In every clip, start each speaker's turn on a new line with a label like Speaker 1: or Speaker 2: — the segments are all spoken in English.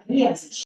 Speaker 1: Yes.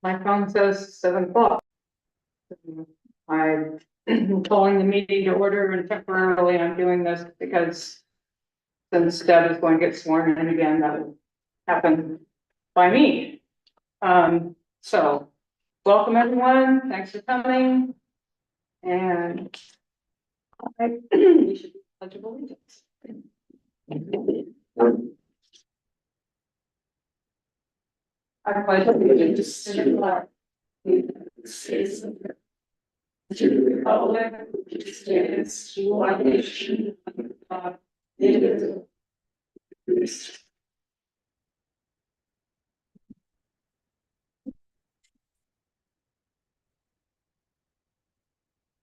Speaker 1: My phone says 7 o'clock. I'm calling the meeting to order, and temporarily I'm doing this because since Deb is going to get sworn in again, that will happen by me. So welcome everyone. Thanks for coming. And we should pledge of allegiance. I pledge allegiance to the flag of the United States of America, to the republic which stands one nation under God, indivisible.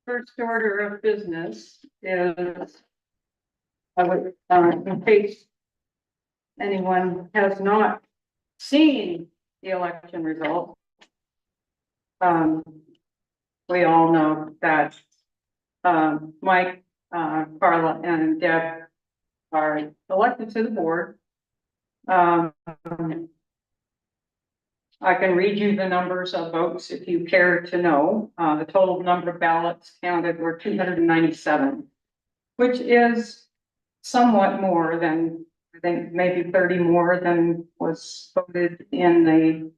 Speaker 1: First order of business is, I would, in case anyone has not seen the election result. We all know that Mike, Carla, and Deb are elected to the board. I can read you the numbers of votes if you care to know. The total number of ballots counted were 297, which is somewhat more than, I think maybe 30 more than was voted in the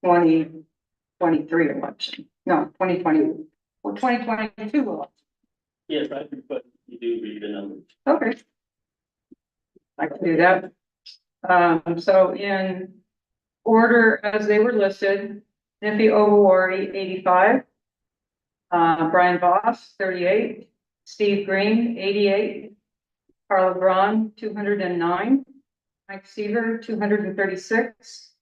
Speaker 1: 2020 23 election, no, 2020, or 2022 election.
Speaker 2: Yes, I do, but you do read the numbers.
Speaker 1: Okay. I can do that. So in order as they were listed, Niffy Ovawaree, 85. Brian Voss, 38. Steve Green, 88. Carla Braun, 209. Mike Seaver, 236.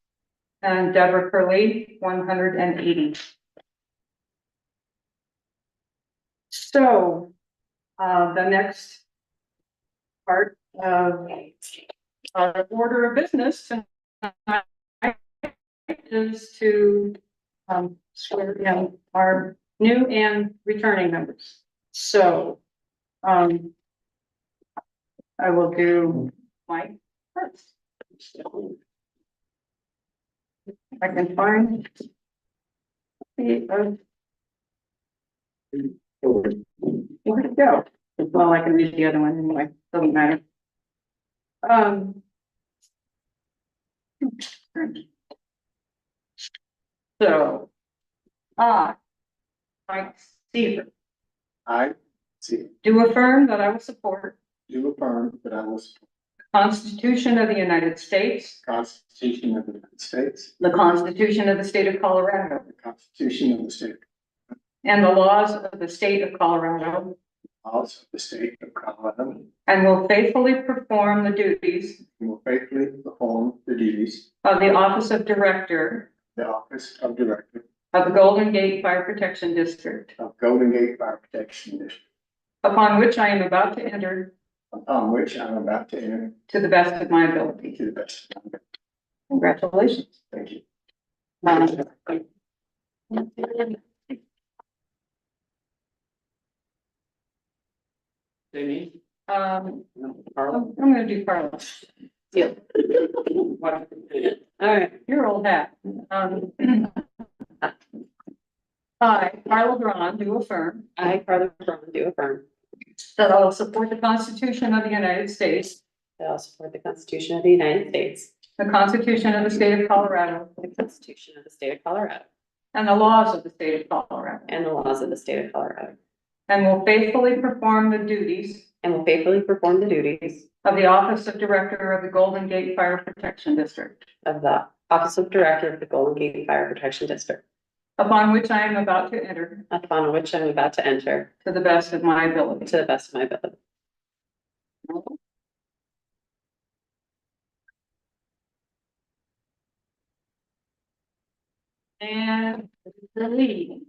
Speaker 1: And Deborah Curley, 180. So, the next part of our order of business tonight is to swear in our new and returning members. So I will do Mike first. I can find the where to go. Well, I can read the other one anyway, doesn't matter. So, Mike Seaver,
Speaker 3: I see,
Speaker 1: do affirm that I will support
Speaker 3: do affirm that I will support
Speaker 1: the Constitution of the United States,
Speaker 3: the Constitution of the United States,
Speaker 1: the Constitution of the State of Colorado,
Speaker 3: the Constitution of the State,
Speaker 1: and the laws of the State of Colorado,
Speaker 3: laws of the State of Colorado,
Speaker 1: and will faithfully perform the duties
Speaker 3: and will faithfully perform the duties
Speaker 1: of the Office of Director
Speaker 3: of the Office of Director
Speaker 1: of the Golden Gate Fire Protection District,
Speaker 3: of Golden Gate Fire Protection District,
Speaker 1: upon which I am about to enter
Speaker 3: upon which I am about to enter
Speaker 1: to the best of my ability.
Speaker 3: to the best of my ability.
Speaker 1: Congratulations.
Speaker 3: Thank you.
Speaker 2: Jamie?
Speaker 1: I'm
Speaker 2: Carl?
Speaker 1: gonna do Carlos. Yeah.
Speaker 2: What?
Speaker 1: All right, your old hat. I, Carla Braun, do affirm
Speaker 4: I, Carla Braun, do affirm
Speaker 1: that I will support the Constitution of the United States,
Speaker 4: that I will support the Constitution of the United States,
Speaker 1: the Constitution of the State of Colorado,
Speaker 4: the Constitution of the State of Colorado,
Speaker 1: and the laws of the State of Colorado,
Speaker 4: and the laws of the State of Colorado,
Speaker 1: and will faithfully perform the duties
Speaker 4: and will faithfully perform the duties
Speaker 1: of the Office of Director of the Golden Gate Fire Protection District,
Speaker 4: of the Office of Director of the Golden Gate Fire Protection District,
Speaker 1: upon which I am about to enter
Speaker 4: upon which I am about to enter
Speaker 1: to the best of my ability.
Speaker 4: to the best of my ability.
Speaker 1: And the lead.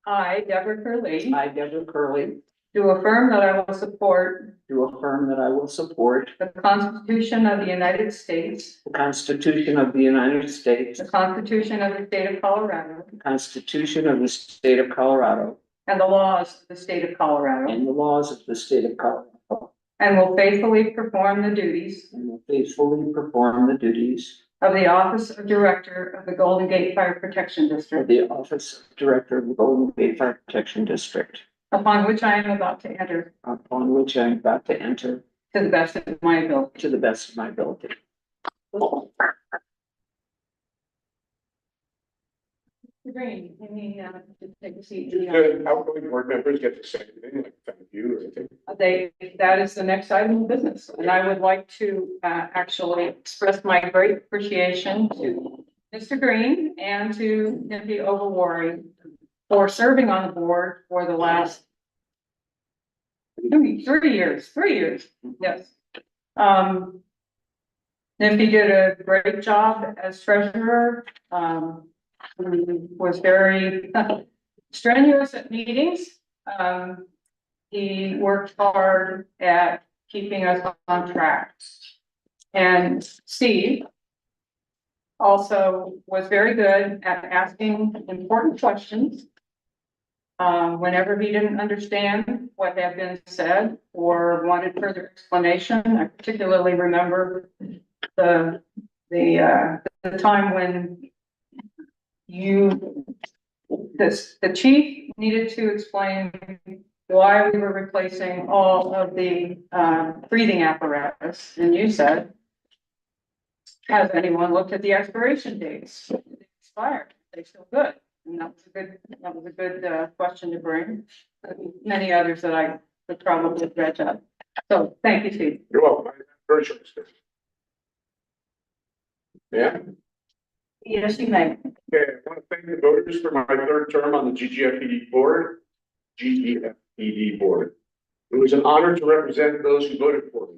Speaker 1: I, Deborah Curley,
Speaker 5: I, Deborah Curley,
Speaker 1: do affirm that I will support
Speaker 5: do affirm that I will support
Speaker 1: the Constitution of the United States,
Speaker 5: the Constitution of the United States,
Speaker 1: the Constitution of the State of Colorado,
Speaker 5: the Constitution of the State of Colorado,
Speaker 1: and the laws of the State of Colorado,
Speaker 5: and the laws of the State of Colorado,
Speaker 1: and will faithfully perform the duties
Speaker 5: and will faithfully perform the duties
Speaker 1: of the Office of Director of the Golden Gate Fire Protection
Speaker 5: of
Speaker 1: District,
Speaker 5: the Office of Director of the Golden Gate Fire Protection District,
Speaker 1: upon which I am about to enter
Speaker 5: upon which I am about to enter
Speaker 1: to the best of my ability.
Speaker 5: to the best of my ability.
Speaker 1: Green, you need to take a seat.
Speaker 6: Should outgoing board members get to say anything, like thank you or anything?
Speaker 1: That is the next item of business, and I would like to actually express my great appreciation to Mr. Green and to Niffy Ovawaree for serving on the board for the last 3 years, yes. Niffy did a great job as treasurer, he was very strenuous at meetings. He worked hard at keeping us on track. And Steve also was very good at asking important questions. Whenever he didn't understand what had been said or wanted further explanation, I particularly remember the time when the chief needed to explain why we were replacing all of the breathing apparatus, and you said, Has anyone looked at the expiration dates? They expired, they still good, and that was a good, question to bring. Many others that I would probably dredge up. So, thank you, Steve.
Speaker 6: You're welcome. Very short. Yeah,
Speaker 1: Yes, you may.
Speaker 6: okay, I want to thank the voters for my third term on the GGFPD board, GGFPD board. It was an honor to represent those who voted for me.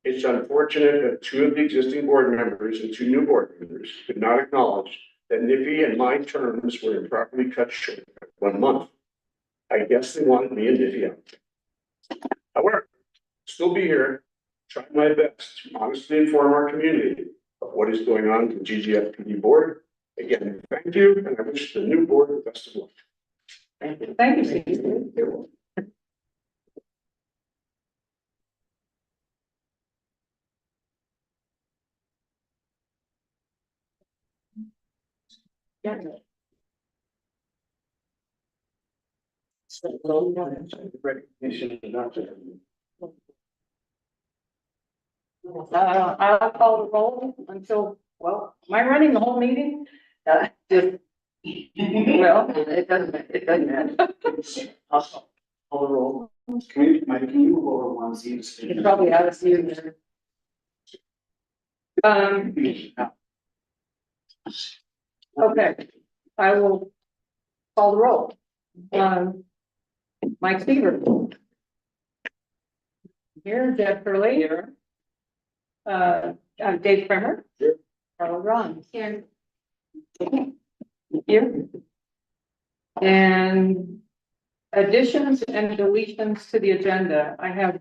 Speaker 6: It's unfortunate that two of the existing board members and two new board members could not acknowledge that NIFI and my terms were improperly cut short by 1 month. I guess they wanted me and NIFI out. However, still be here, trying my best to honestly inform our community of what is going on with the GGFPD board. Again, thank you, and I wish the new board the best of luck.
Speaker 1: Thank you. Thank you, Steve. Yeah.
Speaker 3: Recognition is not just.
Speaker 1: I'll call the roll until, well, am I running the whole meeting? Just, well, it doesn't matter.
Speaker 3: I'll call the roll. Can you move over one seat?
Speaker 1: It's probably out of view there. Okay, I will call the roll. Mike Seaver. Here, Jeff Hurley. Here. Dave Primer.
Speaker 6: Here.
Speaker 1: Carl Ron. Here. Here. And additions and deletions to the agenda. I have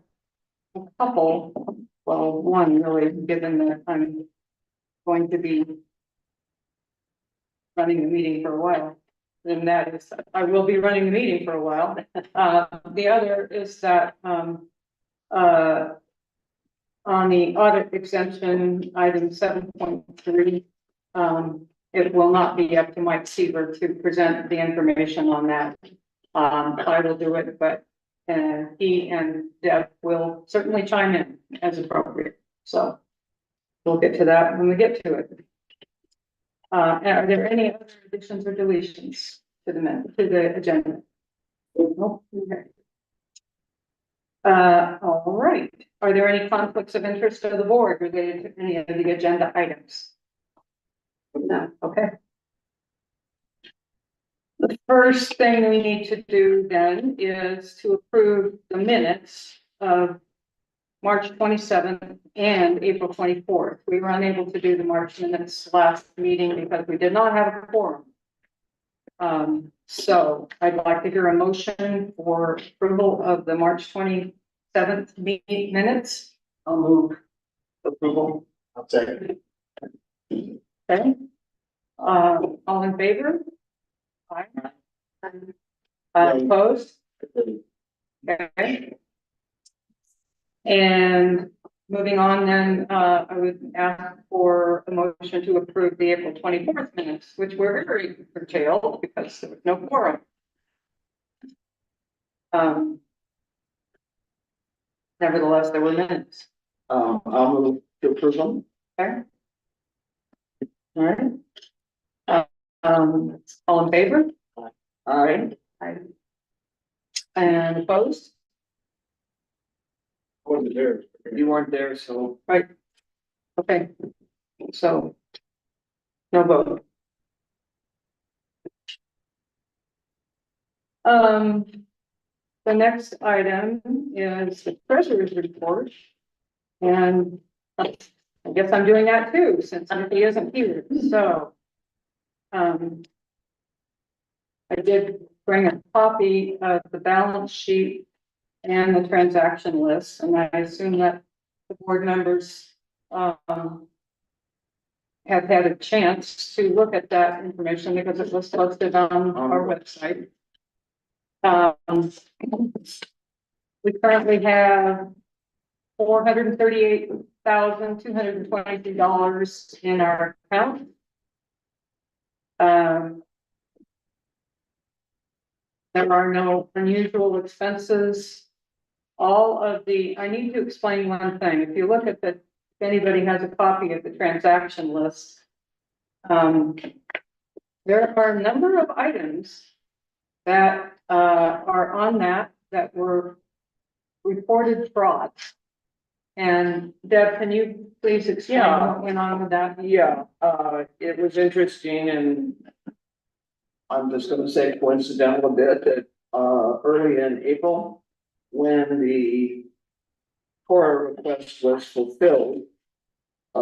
Speaker 1: a couple, well, one really, given that I'm going to be running the meeting for a while. And that is, I will be running the meeting for a while. The other is that, on the audit exemption, item 7.3, it will not be up to Mike Seaver to present the information on that. I will do it, but he and Deb will certainly chime in as appropriate. So we'll get to that when we get to it. Are there any other additions or deletions to the agenda? Nope. Okay. All right. Are there any conflicts of interest of the board related to any of the agenda items? No. Okay. The first thing we need to do then is to approve the minutes of March 27th and April 24th. We were unable to do the March minutes last meeting because we did not have a quorum. So I'd like to hear a motion for approval of the March 27th meeting minutes.
Speaker 3: I'll move approval. I'll second.
Speaker 1: Okay. All in favor? Aye. Opposed? Okay. And moving on then, I would ask for a motion to approve the April 24th minutes, which were very curtailed because there was no quorum. Nevertheless, there were minutes.
Speaker 3: I'll move to approve them.
Speaker 1: Okay. All right. All in favor?
Speaker 3: Aye.
Speaker 1: Aye. And opposed?
Speaker 6: Wasn't there.
Speaker 3: You weren't there, so.
Speaker 1: Right. Okay. So no vote. The next item is the treasurer's report. And I guess I'm doing that too, since he isn't here, so. I did bring a copy of the balance sheet and the transaction list, and I assume that the board members, have had a chance to look at that information because it was posted on our website. We currently have $438,222 in our account. There are no unusual expenses. All of the, I need to explain one thing. If you look at the if anybody has a copy of the transaction list. There are a number of items that are on that were reported frauds. And Deb, can you please explain
Speaker 5: Yeah.
Speaker 1: what went on with that?
Speaker 5: Yeah, it was interesting and I'm just gonna say coincidental a bit that, early in April, when the FORA request was fulfilled, I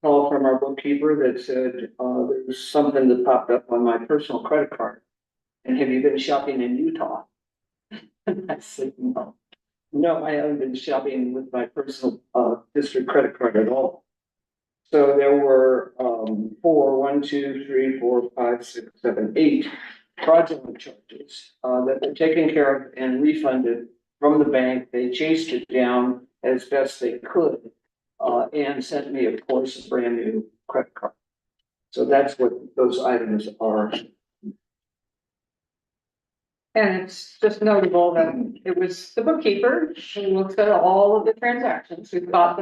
Speaker 5: called from our bookkeeper that said, there's something that popped up on my personal credit card. And have you been shopping in Utah? And I said, no. No, I haven't been shopping with my personal, district credit card at all. So there were, 8 fraudulent charges, that were taken care of and refunded from the bank. They chased it down as best they could, and sent me, of course, a brand new credit card. So that's what those items are.
Speaker 1: And it's just notable that it was the bookkeeper who looks at all of the transactions, who caught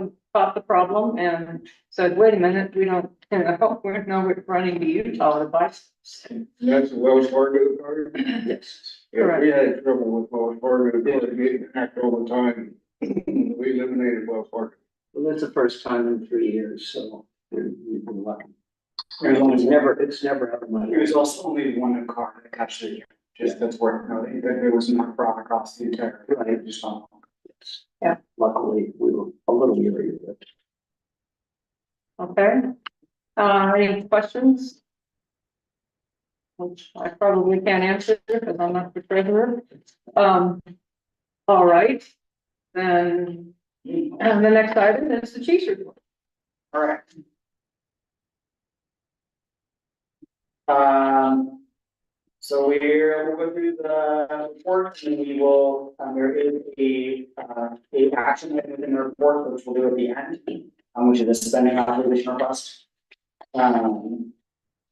Speaker 1: the problem and said, wait a minute, we don't, we're running to Utah to buy stuff.
Speaker 6: That's the Wells Fargo card.
Speaker 5: Yes.
Speaker 6: Yeah, we had trouble with Wells Fargo, they were getting hacked all the time. We eliminated Wells Fargo.
Speaker 5: Well, that's the first time in 3 years, so we've been lucky.
Speaker 3: There's only
Speaker 5: It's never happened like
Speaker 3: There was also only one card that captured it, just that's worth noting, that there was not fraud across the entire,
Speaker 5: Right.
Speaker 3: just on.
Speaker 1: Yeah.
Speaker 5: Luckily, we were a little leery of it.
Speaker 1: Okay, any questions? Which I probably can't answer because I'm not the treasurer. All right, then, and the next item is the chief's report.
Speaker 3: All right. So we'll go through the report and we will, there is a action item within the report, which we'll do at the end, which is the spending authorization request.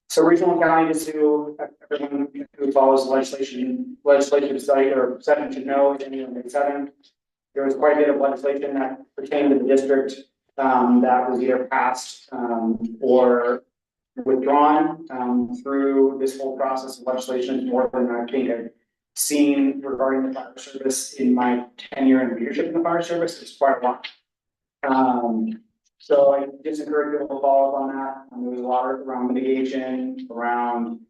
Speaker 3: So regional county, just to everyone who follows legislative site or session should know, January 27th, there was quite a bit of legislation that pertained to the district, that was either passed, or withdrawn through this whole process of legislation. More than I think I've seen regarding the fire service in my tenure in leadership in the fire service. It's quite a lot. So I just encourage people to follow up on that. There was a lot around mitigation, around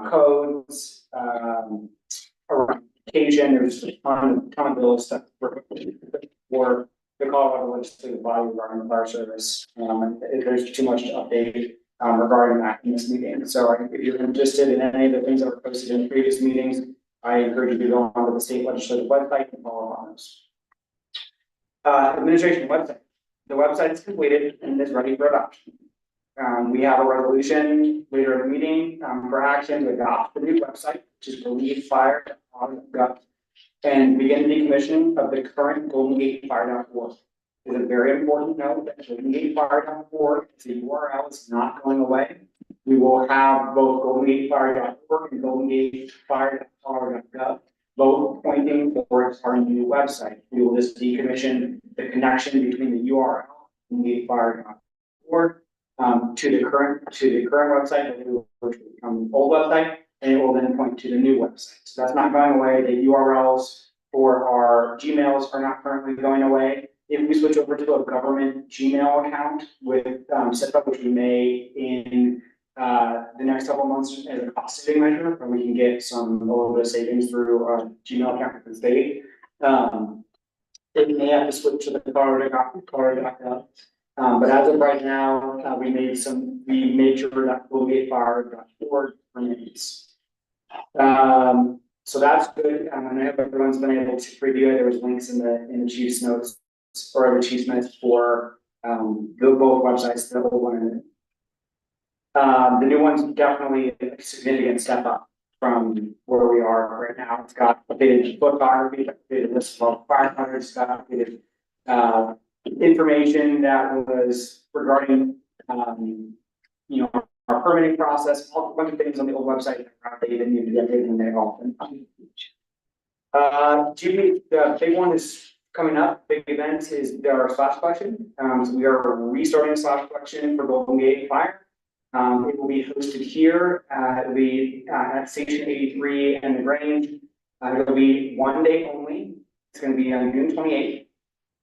Speaker 3: codes, around occasion. There's a ton of bills stuff for the Colorado legislative body regarding the fire service. There's too much to update regarding that in this meeting. So if you're interested in any of the things that were posted in previous meetings, I encourage you to go onto the state legislative website and follow on those. Administration website. The website is completed and is ready for adoption. We have a resolution later in the meeting for action to adopt the new website, which is GoldenGateFire.gov, and begin decommissioning of the current GoldenGateFire.org. It's a very important note that GoldenGateFire.org, the URL is not going away. We will have both GoldenGateFire.org and GoldenGateFire.gov, both pointing towards our new website. We will just decommission the connection between the URL and GoldenGateFire.org to the current website, which will become the old website, and it will then point to the new website. So that's not going away. The URLs for our Gmails are not currently going away. If we switch over to a government Gmail account with setup, which we may in the next couple of months as a cost saving measure, and we can get a little bit of savings through our Gmail account with the state. They may have to switch to the Colorado.gov. But as of right now, we made sure that GoldenGateFire.org remains. So that's good. I hope everyone's been able to preview it. There was links in the chief's notes or the chief's minutes for both websites, the old one and the new one's definitely a significant step up from where we are right now. It's got updated photography, updated list of firefighters, it's got updated information that was regarding our permitting process, a bunch of things on the old website that are outdated and need to be updated, and they've all been. The big one is coming up, big event is our slash collection. So we are restarting the slash collection for Golden Gate Fire. It will be hosted here, it'll be at Station 83 and the Grange. It'll be one day only. It's gonna be on June 28th.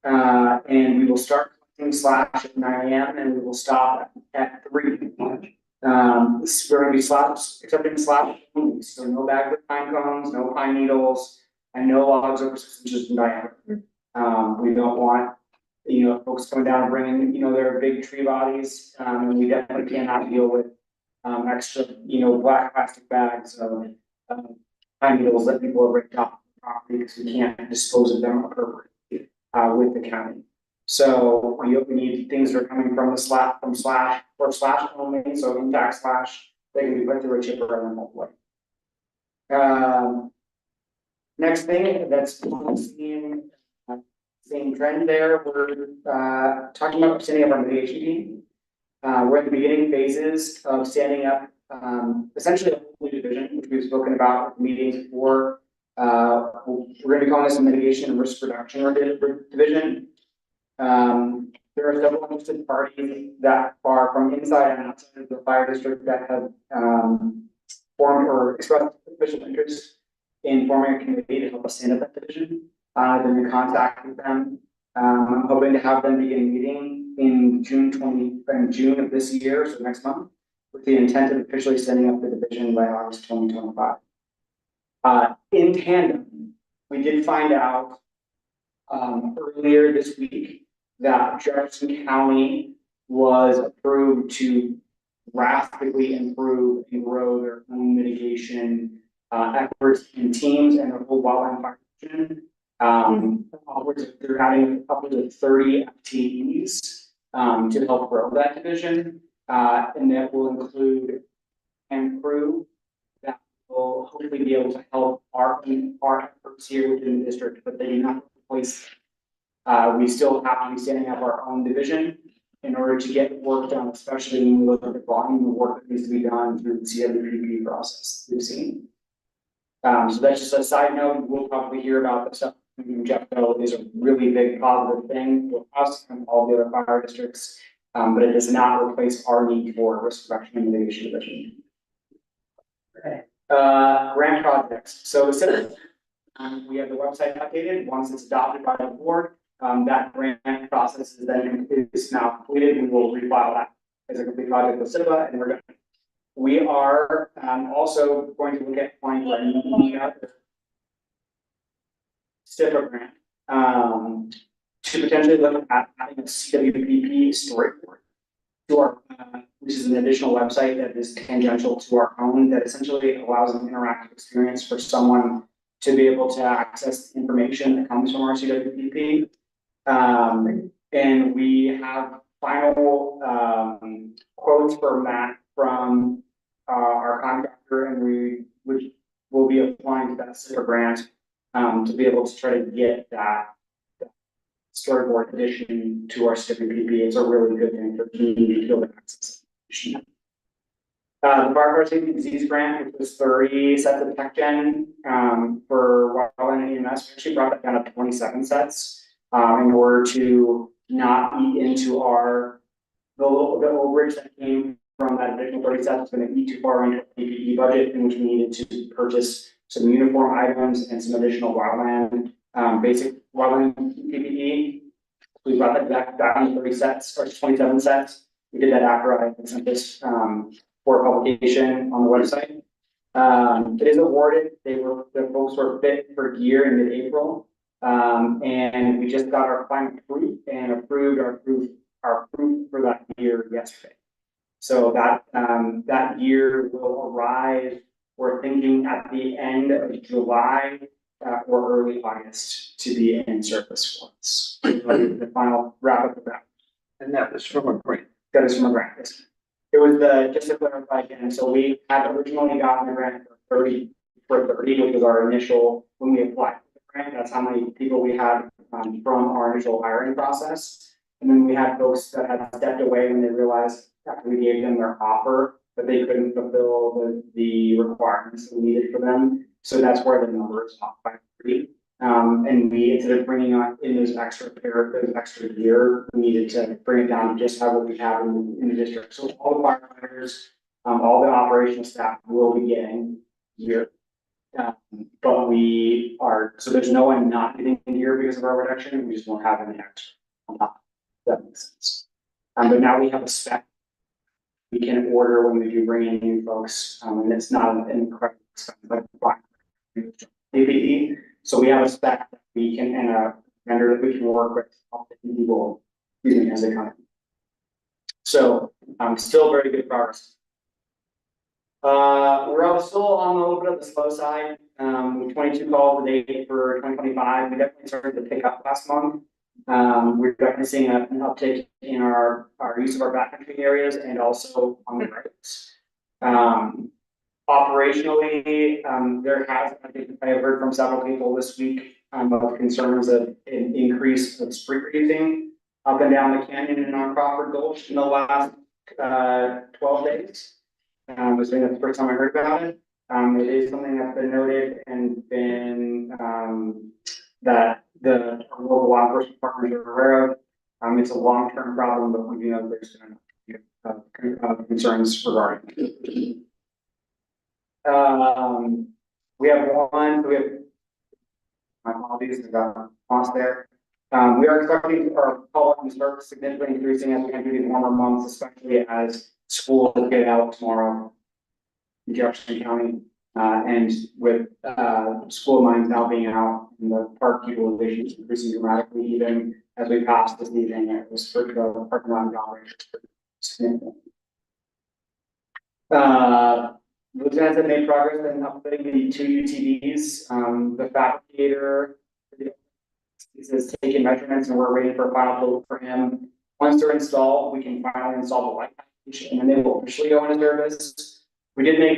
Speaker 3: And we will start collecting slash at 9 AM and we will stop at 3. We're gonna be accepting slash only, so no bag with pine cones, no pine needles, and no logs over 6 inches in diameter. We don't want, folks coming down and bringing, their big tree bodies, and we definitely cannot deal with extra, black plastic bags of pine needles that people have ripped off the property because we can't dispose of them appropriately with the county. So we need things that are coming from the slash only, so intact slash, they can be put through a chipper and multiple. Next thing that's same trend there, we're talking about standing up our mitigation team. We're in the beginning phases of standing up essentially a whole new division, which we've spoken about at meetings before. We're gonna be calling this a mitigation and risk reduction division. There are several interested parties that are from inside and outside of the fire district that have formed or expressed official interest in forming a committee to help us stand up that division. I've been in contact with them. I'm hoping to have them begin meeting in June of this year, so next month, with the intent of officially setting up the division by August 2025. In tandem, we did find out earlier this week that Jefferson County was approved to drastically improve and grow their own mitigation efforts and teams and their whole wildland fire division. They're having upwards of 30 FTEs to help grow that division, and that will include improve that will hopefully be able to help our efforts here within the district, but they do not replace. We still have to be standing up our own division in order to get work done, especially when we look at the volume of work that needs to be done through the CWPP process we've seen. So that's just a side note. We'll probably hear about this stuff from Jeff, though, is a really big positive thing for us and all the other fire districts, but it does not replace our need for risk reduction and mitigation division. Okay. Grant projects. So we have the website updated. Once it's adopted by the board, that grant process is now completed. We will refile that as a complete project with SIPA, and we're done. We are also going to look at applying for another SIPA grant to potentially look at having a CWPP storyboard to our, which is an additional website that is tangential to our own, that essentially allows an interactive experience for someone to be able to access information that comes from our CWPP. And we have final quotes for that from our contractor, and which will be applying to that SIPA grant to be able to try to get that storyboard addition to our CWPP. It's a really good thing for community to be able to access. The Fire Safety Disease Grant, which was 30 sets of tech gen for wildland and EMS, we actually brought that down to 27 sets in order to not eat into the overage that came from that additional 30 sets. It's going to eat too far into the PPE budget, in which we needed to purchase some uniform items and some additional wildland, basic wildland PPE. We brought that back down to 30 sets or 27 sets. We did that after I sent this for publication on the website. It is awarded. The folks were fit for gear in mid-April. And we just got our final proof and approved our proof for that year yesterday. So that year will arrive, we're thinking, at the end of July or early August to be in service for us. The final wrap up of that.
Speaker 5: And that was from a grant.
Speaker 3: That is from a grant. It was just to clarify again, so we had originally gotten the grant for 30, which was our initial, when we applied for the grant, that's how many people we had from our initial hiring process. And then we had folks that had stepped away when they realized after we gave them their offer that they couldn't fulfill the requirements that we needed for them. So that's where the number is off by 3. And we, instead of bringing on in those extra gear, we needed to bring it down to just have what we have in the district. So all the firefighters, all the operational staff will be getting gear. But we are, so there's no one not getting gear because of our reduction, we just won't have any extra on top. That makes sense. But now we have a spec we can order when we do bring in new folks, and it's not an incredible expense, like PPE. So we have a spec that we can, and a vendor that we can work with, people, as they come in. So, still very good progress. We're all still on a little bit of the slow side, with 22 calls a day for 2025, we definitely started to pick up last month. We're definitely seeing an uptick in our use of our backcountry areas and also on the roads. Operationally, there has, I think I have heard from several people this week, of concerns of an increase of street raising up and down the canyon and on Crawford Gulch in the last, 12 days. Was that's the first time I heard about it. It is something that's been noted and been, that the local law enforcement partners are aware of. It's a long-term problem, but we do know there's concerns regarding it. We have my apologies, I got lost there. We are expecting our call to start significantly increasing as we enter these warmer months, especially as schools get out tomorrow in Jefferson County. And with school mines now being out and the park utilization is increasing dramatically, even as we pass this evening, it was for the parking lot significant. Lieutenants have made progress in upfitting the 2 UTVs. The fabricator is taking measurements and we're waiting for a final quote for him. Once they're installed, we can finally install the light package and then they will officially go into service. We did make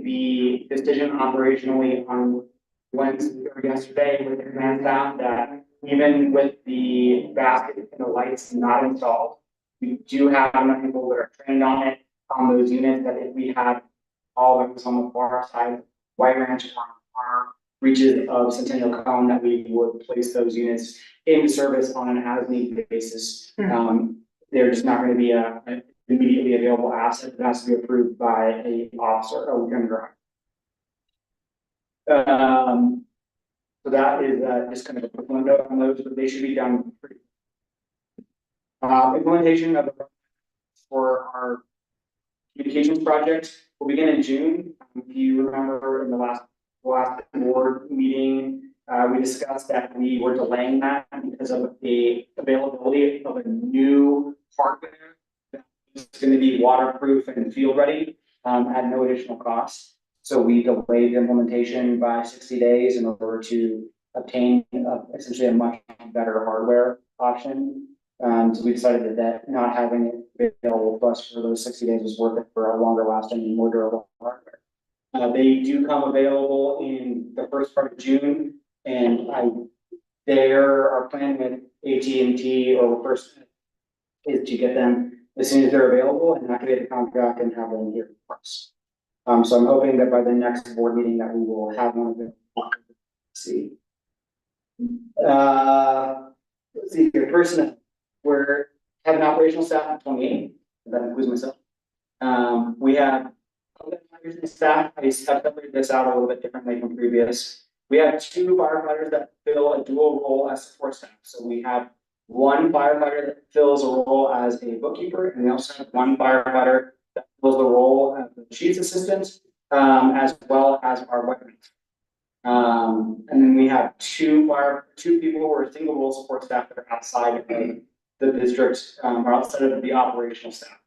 Speaker 3: the decision operationally on Wednesday or yesterday with the command staff that even with the basket and the lights not installed, we do have enough people that are trained on it on those units that if we had all that was on the far side, White Ranch or our reaches of Centennial Cone, that we would place those units into service on an as-needed basis. They're just not going to be an immediately available asset. It has to be approved by a officer, a lieutenant colonel. So that is just kind of a quick note on those, but they should be done pretty. Implementation of for our communications project will begin in June. If you remember in the last board meeting, we discussed that we were delaying that because of the availability of a new hardware that is going to be waterproof and field ready at no additional cost. So we delayed the implementation by 60 days in order to obtain essentially a much better hardware option. So we decided that not having it available to us for those 60 days was worth it for a longer lasting and more durable hardware. They do come available in the first part of June, and our plan with AT&T or first is to get them as soon as they're available and activate the contract and have them here for us. So I'm hoping that by the next board meeting that we will have one of them. See. Let's see here, personnel. We have an operational staff of 28, that includes myself. We have staff. I separated this out a little bit differently from previous. We have 2 firefighters that fill a dual role as support staff. So we have 1 firefighter that fills a role as a bookkeeper, and we also have 1 firefighter that fills the role as the chief's assistant, as well as our weapons. And then we have 2 people who are single role support staff that are outside of the district, or outside of the operational staff.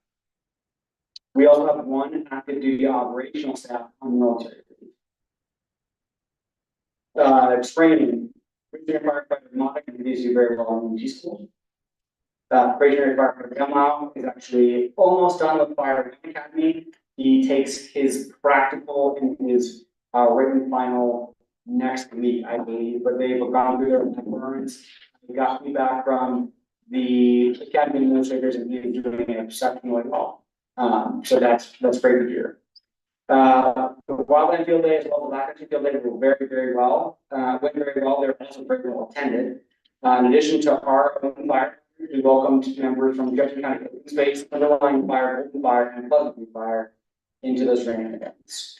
Speaker 3: We also have 1 active duty operational staff on military leave. Training. Firefighter Monica continues to do very well in UT school. Probationary firefighter Gemlau is actually almost done with Fire Academy. He takes his practical and his written final next week, I believe, but they've gone through their performance. We got feedback from the academy administrators and he's doing exceptionally well. So that's great to hear. The wildland field day as well as the backcountry field day were very, very well, went very well. They're also very well attended. In addition to our open fire, we welcomed members from Jefferson County Open Space, Underlying Fire, Open Fire, and Pleasant View Fire into those training events.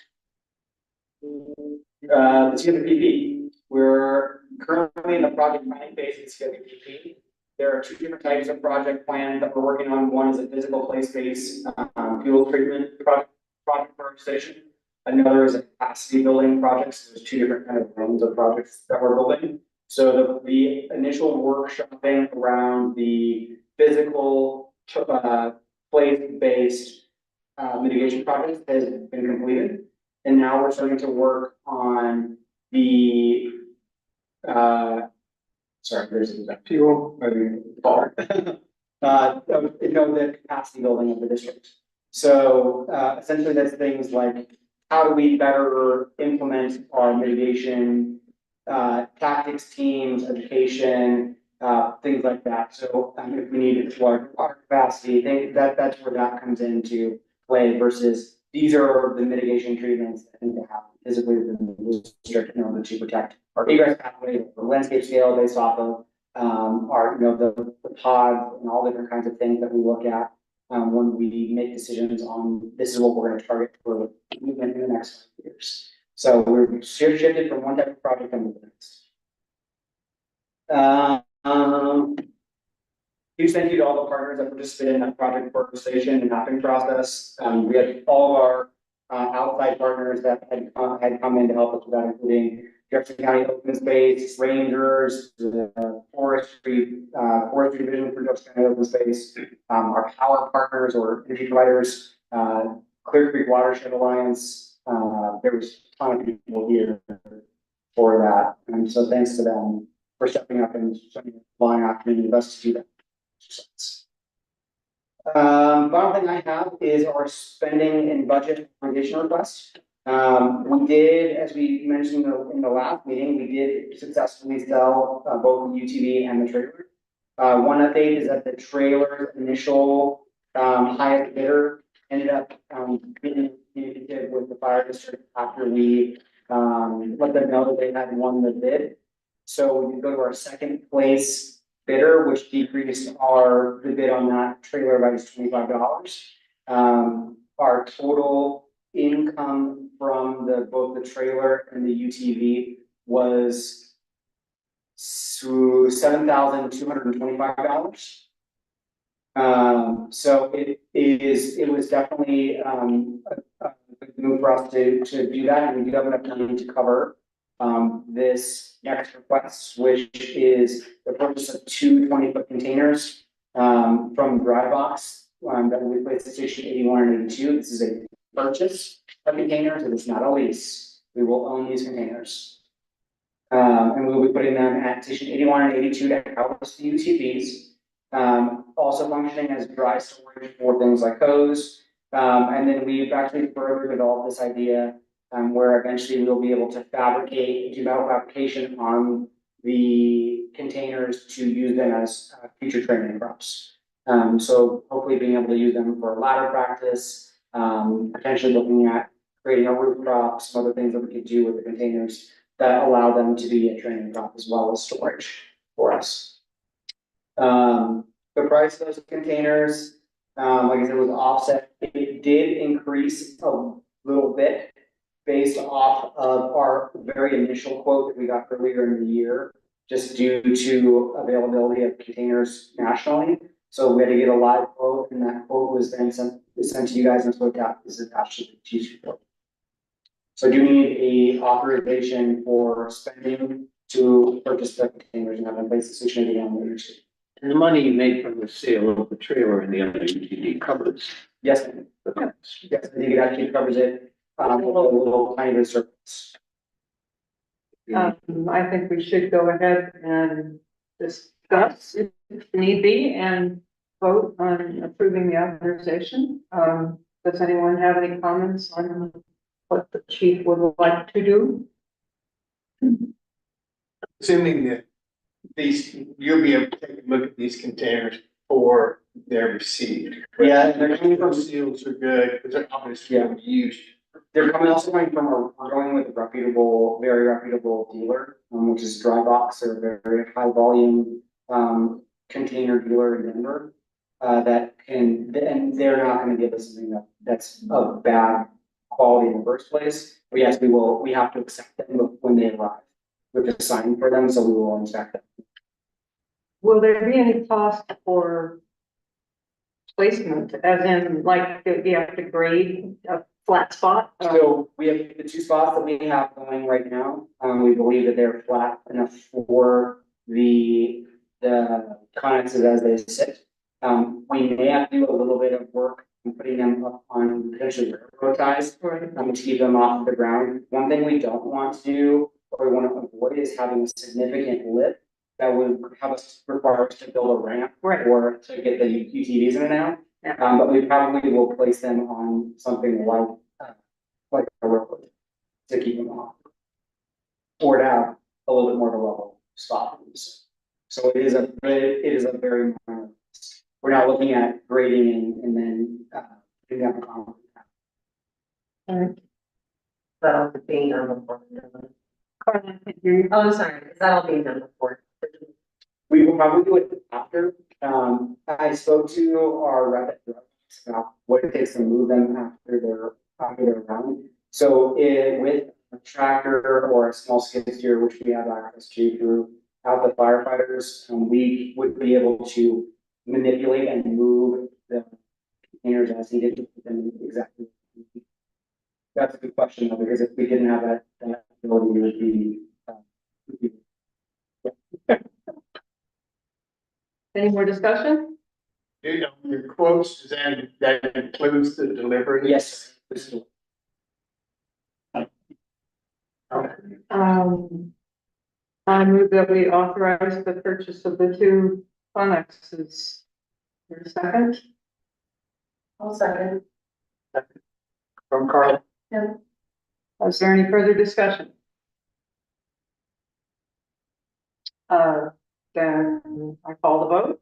Speaker 3: The CWPP, we're currently in the project planning phase of CWPP. There are two different types of project plans that we're working on. One is a physical place-based fuel treatment project for our station. Another is a capacity building project. So there's two different kind of rounds of projects that we're building. So the initial workshopping around the physical place-based mitigation project has been completed. And now we're starting to work on the there's a fuel, bar. The capacity building of the district. So essentially that's things like how do we better implement our mitigation tactics teams, education, things like that. So if we need large water capacity, that's where that comes into play versus these are the mitigation treatments that need to happen physically within the district in order to protect our egress pathway, the landscape scale based off of our, the pods and all different kinds of things that we look at when we make decisions on this is what we're going to target for movement in the next 5 years. So we're shifted from one type of project into the next. Huge thank you to all the partners that participated in that project workstation and mapping process. We had all of our outside partners that had come in to help us with that, including Jefferson County Open Space, Rangers, the Forestry Division for Jefferson County Open Space, our power partners or energy providers, Clear Creek Watershed Alliance. There was a ton of people here for that, and so thanks to them for stepping up and allowing opportunity to us to do that. Final thing I have is our spending and budget authorization request. We did, as we mentioned in the last meeting, we did successfully sell both the UTV and the trailer. One update is that the trailer initial highest bidder ended up being communicated with the fire district after we let them know that they had won the bid. So we go to our second place bidder, which decreased the bid on that trailer by just $25. Our total income from both the trailer and the UTV was $7,225. So it was definitely a good move for us to do that, and we do have enough money to cover this next request, which is the purchase of two 20-foot containers from Drybox that will be placed at Station 81 and 82. This is a purchase of containers, and it's not a lease. We will own these containers. And we will be putting them at Station 81 and 82 to house the UTVs, also functioning as dry storage for things like hose. And then we've actually further developed this idea where eventually we'll be able to do metal fabrication on the containers to use them as future training props. So hopefully being able to use them for ladder practice, potentially looking at creating a roof prop, some other things that we could do with the containers that allow them to be a training prop as well as storage for us. The price of those containers, like I said, was offset. It did increase a little bit based off of our very initial quote that we got earlier in the year, just due to availability of containers nationally. So we had to get a live quote, and that quote was then sent to you guys, and so that is attached to the chief's report. So I do need a authorization for spending to purchase the containers and have them placed at Station 81 later.
Speaker 5: And the money you made from the sale of the trailer and the other UTV covers.
Speaker 3: Yes, ma'am. Yes, I think it actually covers it. A little tiny bit of surplus.
Speaker 1: I think we should go ahead and discuss if need be and vote on approving the authorization. Does anyone have any comments on what the chief would like to do?
Speaker 7: Assuming that you'll be able to take a look at these containers before they're received.
Speaker 3: Yeah, and they're coming from
Speaker 7: Those seals are good, because they're obviously used
Speaker 3: they're coming also coming from we're going with a reputable, very reputable dealer, which is Drybox, they're a very high volume, container dealer in Denver. That can, and they're not gonna give us something that's of bad quality in the first place. But yes, we have to accept them when they arrive. We have to sign for them, so we will inspect them.
Speaker 1: Will there be any cost for placement, as in, like, do you have to grade a flat spot?
Speaker 3: So we have the two spots that we have going right now. We believe that they're flat enough for the connexes as they sit. We may have to do a little bit of work in putting them up on potentially railroad ties,
Speaker 1: Right.
Speaker 3: to keep them off the ground. One thing we don't want to do, or we want to avoid, is having a significant lip that would have us require us to build a ramp
Speaker 1: Right.
Speaker 3: or to get the UTVs in and out.
Speaker 1: Yeah.
Speaker 3: But we probably will place them on something like a railroad to keep them off. Or to have a little bit more of a level spot. So it is a very minor. We're not looking at grading and then, putting down the concrete.
Speaker 4: That all being done before.
Speaker 1: Carla, I can't hear you.
Speaker 4: Oh, I'm sorry, is that all being done before?
Speaker 3: We will probably do it after. I spoke to our rep at Drybox about what it takes to move them after they're around. So with a tractor or a small skid steer, which we have access to through the firefighters, we would be able to manipulate and move the containers as needed to put them exactly. That's a good question though, because if we didn't have that ability, it would be.
Speaker 1: Any more discussion?
Speaker 7: You know, your quotes, that includes the delivery?
Speaker 3: Yes. This is
Speaker 1: I move that we authorize the purchase of the two connexes. For a second?
Speaker 4: I'll second.
Speaker 7: From Carl?
Speaker 1: Is there any further discussion? Then I call the vote.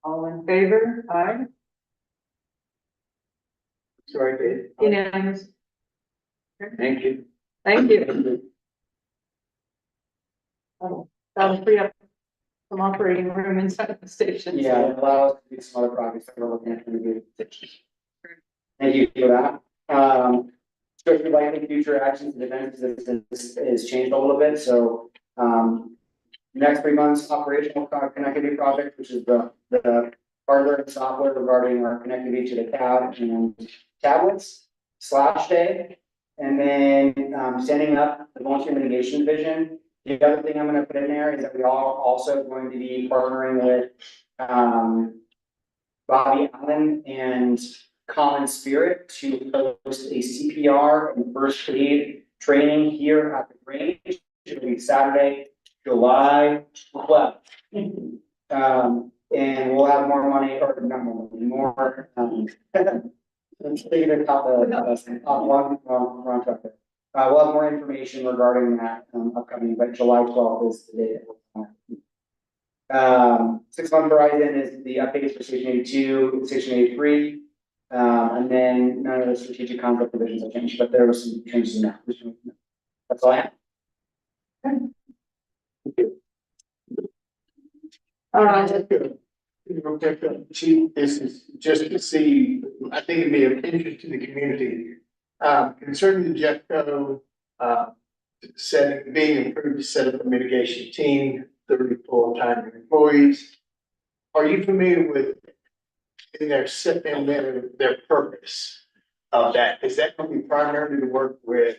Speaker 1: All in favor, aye,
Speaker 5: Sorry, Dave.
Speaker 1: unanimous.
Speaker 5: Thank you.
Speaker 1: Thank you. That'll free up some operating room inside the station.
Speaker 3: Yeah, allow us to do some other projects that we're looking at. Thank you for that. Especially like in future actions and events, this is changed a little bit, so, next 3 months, operational connectivity project, which is the hardware and software regarding our connectivity to the cab and tablets / day. And then, standing up the volunteer mitigation division. The other thing I'm gonna put in there is that we are also going to be partnering with, Bobby Allen and Common Spirit to host a CPR and first aid training here at the range. It'll be Saturday, July 12th. And we'll have more money, or not more money, more, let's leave it top of, wrong track there. We'll have more information regarding that, upcoming, but July 12th is the day that we're on. 6 month horizon is the updates for Station 82, Station 83. And then none of the strategic concept provisions have changed, but there were some changes in that. That's all I have.
Speaker 7: Chief, this is just to see, I think it'd be of interest to the community. Concerning the Jeffco, being approved to set up a mitigation team, 30 full-time employees. Are you familiar with their purpose of that? Is that going to be primarily to work with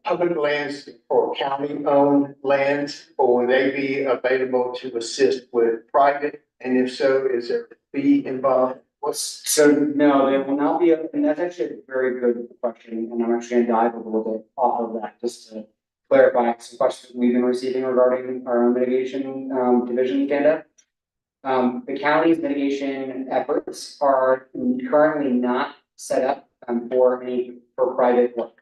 Speaker 7: public lands or county-owned lands, or will they be available to assist with private? And if so, is there a fee involved?
Speaker 3: So no, there will not be, and that's actually a very good question, and I'm actually gonna dive a little bit off of that, just to clarify some questions we've been receiving regarding our own mitigation, division stand-up. The county's mitigation efforts are currently not set up, for private work.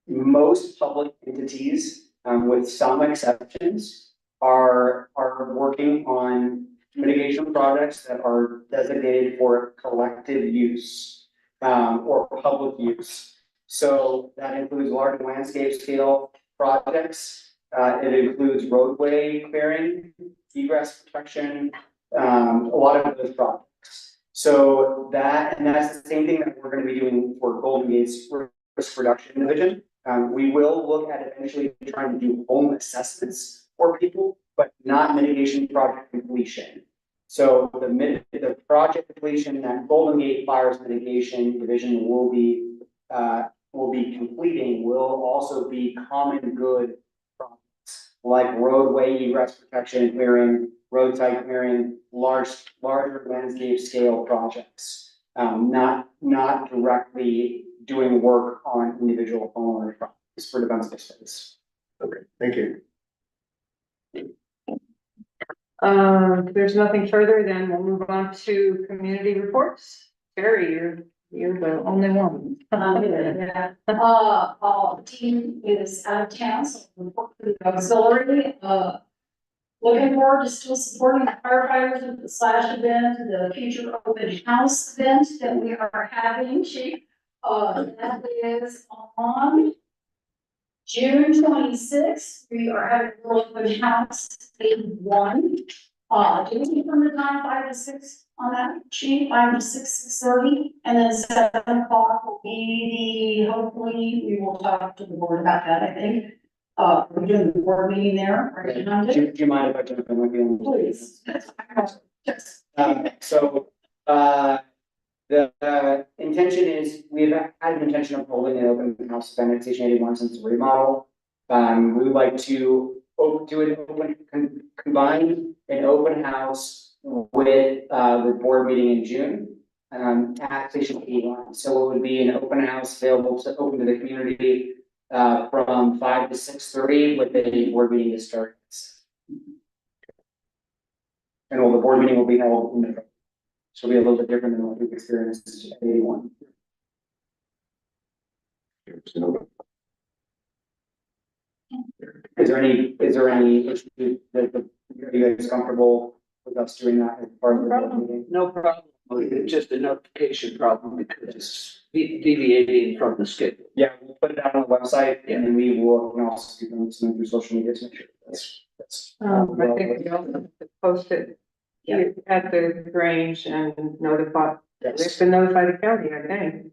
Speaker 3: Most public entities, with some exceptions, are working on mitigation projects that are designated for collective use. or public use. So that includes large landscape scale projects. It includes roadway clearing, egress protection, a lot of those projects. So that's the same thing that we're gonna be doing for Golden Gate's risk reduction division. We will look at eventually trying to do home assessments for people, but not mitigation project completion. So the project completion that Golden Gate Fires Mitigation Division will be completing will also be common good projects like roadway egress protection clearing, roadside clearing, larger landscape scale projects. Not directly doing work on individual homeowner properties for defensive space.
Speaker 7: Okay, thank you.
Speaker 1: If there's nothing further, then we'll move on to community reports. Barry, you're the only one.
Speaker 8: Yeah. Team is out of town, so we'll report to the auxiliary, looking forward to still supporting the firefighters with the slash event, the future open house event that we are having, Chief. That is on June 26th, we are having a little open house, 81. Do we keep from the time 5 to 6 on that sheet, 5 to 6, 6:30? And then 7 o'clock will be hopefully, we will talk to the board about that, I think. We're doing the board meeting there, right?
Speaker 3: Do you mind if I jump in with you?
Speaker 8: Please. Yes.
Speaker 3: The intention is, we've had an intention of holding an open house event at Station 81 since the remodel. We would like to combine an open house with the board meeting in June at Station 81. So it would be an open house available to open to the community from 5 to 6:30 with a board meeting to start. And the board meeting will be held in the. So it'll be a little bit different than what we've experienced at 81. Is there any issue that are you guys comfortable with us doing that as part of the board meeting?
Speaker 5: No problem. It's just a notification problem because it's deviating from the schedule.
Speaker 3: Yeah, we'll put it out on the website and then we will, can also do something through social media to make sure that's.
Speaker 1: I think we also have to post it at the Grange and notify, we have to notify the county, I think.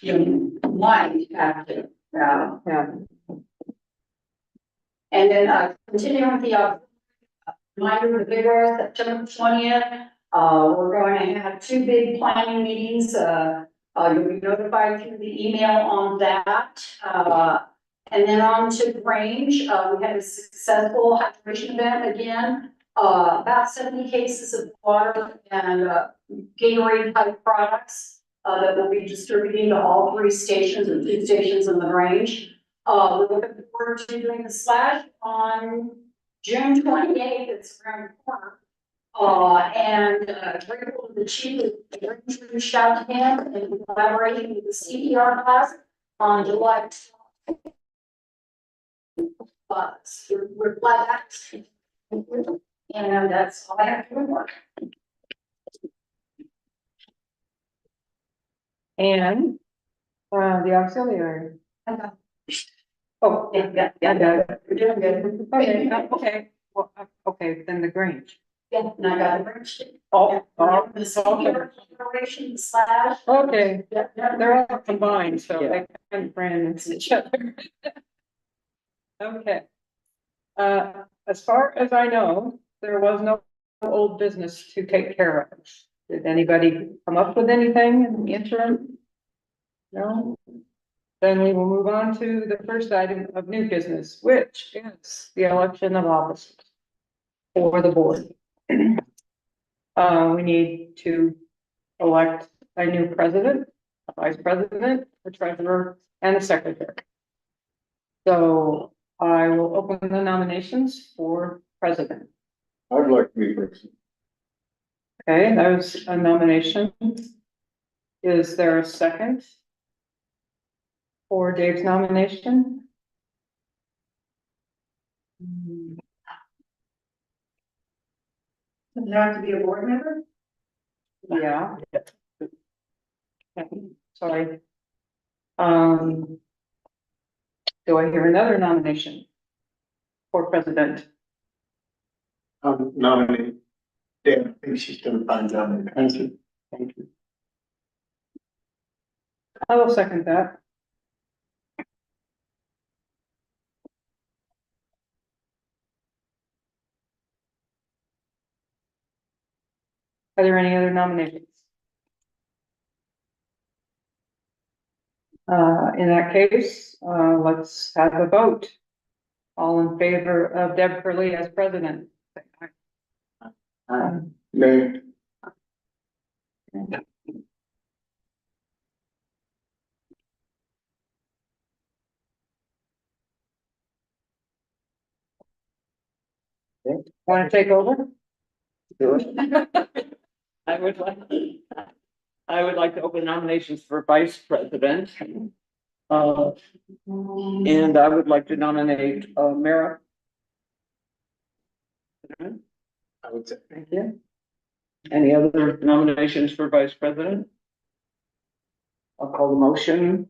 Speaker 8: You might have to,
Speaker 1: Yeah.
Speaker 8: and then, continuing with the, reminder of the big one, September 20th, we're going to have 2 big planning meetings, you'll be notified through the email on that, and then on to Grange, we had a successful hydration event again, about 70 cases of water and, Gatorade type products, that we'll be distributing to all 3 stations and 2 stations in the Grange. We're looking forward to doing the slash on June 28th, it's around the corner. And grateful to the chief, reached out to him and collaborating with the CPR class on July 12th. But we're glad that's, and that's all I have to report.
Speaker 1: And, the auxiliary.
Speaker 8: Okay.
Speaker 1: Oh,
Speaker 8: Yeah.
Speaker 1: I got it.
Speaker 8: We're doing good.
Speaker 1: Okay, well, okay, then the Grange.
Speaker 8: Yeah, and I got a branch.
Speaker 1: Oh,
Speaker 8: The CPR collaboration slash.
Speaker 1: okay,
Speaker 8: Yeah, yeah.
Speaker 1: they're all combined, so
Speaker 5: Yeah.
Speaker 1: they kind of ran into each other. Okay. As far as I know, there was no old business to take care of. Did anybody come up with anything in the interim? No? Then we will move on to the first item of new business, which is the election of officers for the board. We need to elect a new president, a vice president, a treasurer, and a secretary. So I will open the nominations for president.
Speaker 6: I'd like to be first.
Speaker 1: Okay, there's a nomination. Is there a second for Dave's nomination?
Speaker 8: Does there have to be a board member?
Speaker 1: Yeah. sorry. Do I hear another nomination for president?
Speaker 7: Nominate. Yeah, I think she's done a fine job.
Speaker 5: Thank you, thank you.
Speaker 1: I will second that. Are there any other nominations? In that case, let's have a vote. All in favor of Deb Curley as president?
Speaker 7: Nay.
Speaker 1: Want to take over?
Speaker 5: Do it. I would like to open nominations for vice president. And I would like to nominate, Mara.
Speaker 7: I would say.
Speaker 5: Thank you. Any other nominations for vice president? I'll call the motion.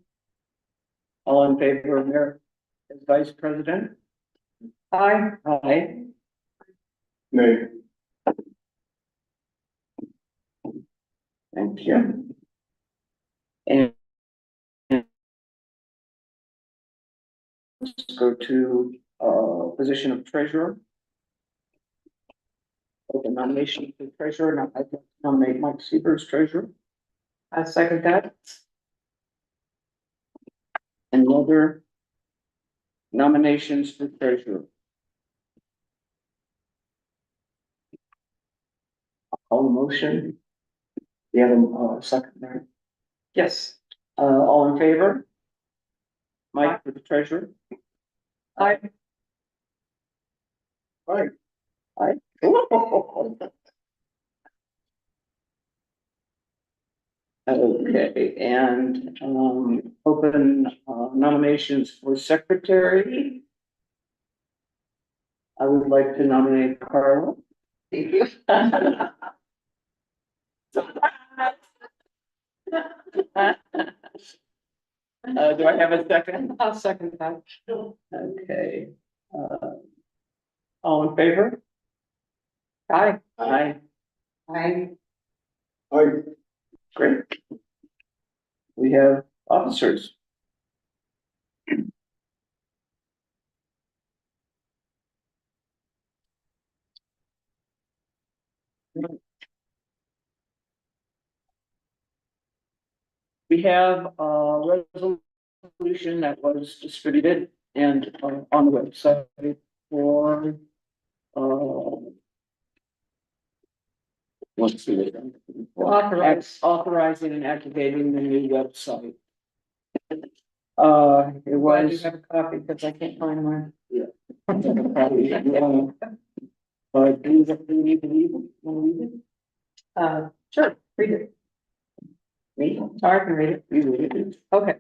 Speaker 5: All in favor of Mara as vice president?
Speaker 1: Aye.
Speaker 5: Aye.
Speaker 7: Nay.
Speaker 5: Thank you. And let's go to, position of treasurer. Open nomination for treasurer, and I'd like to nominate Mike Seaver as treasurer.
Speaker 1: I second that.
Speaker 5: Any other nominations for treasurer? I'll call the motion. You have a second there.
Speaker 1: Yes.
Speaker 5: All in favor? Mike for the treasurer?
Speaker 1: Aye.
Speaker 7: Aye.
Speaker 5: Aye. Okay, and, open nominations for secretary. I would like to nominate Carla. Thank you. Do I have a second?
Speaker 1: I'll second that.
Speaker 5: Okay. All in favor?
Speaker 1: Aye.
Speaker 5: Aye.
Speaker 1: Aye.
Speaker 7: Aye.
Speaker 5: Great. We have officers. We have a resolution that was distributed and on the website for let's see it. Authorizing and activating the new website. It
Speaker 1: Glad you
Speaker 5: was.
Speaker 1: have a copy because I can't find mine.
Speaker 5: Do you need to read it? Want to read it?
Speaker 1: Sure, read it.
Speaker 5: Me?
Speaker 1: I can read it.
Speaker 5: You read it.
Speaker 1: Okay.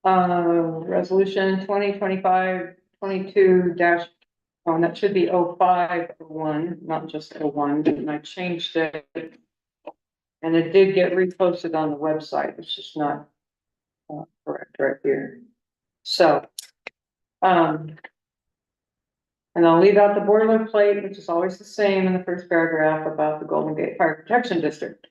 Speaker 1: Resolution 2025-22 dash, oh, that should be 0501, not just 01, and I changed it. And it did get reposted on the website, it's just not correct right here. So, and I'll leave out the boilerplate, which is always the same in the first paragraph about the Golden Gate Fire Protection District.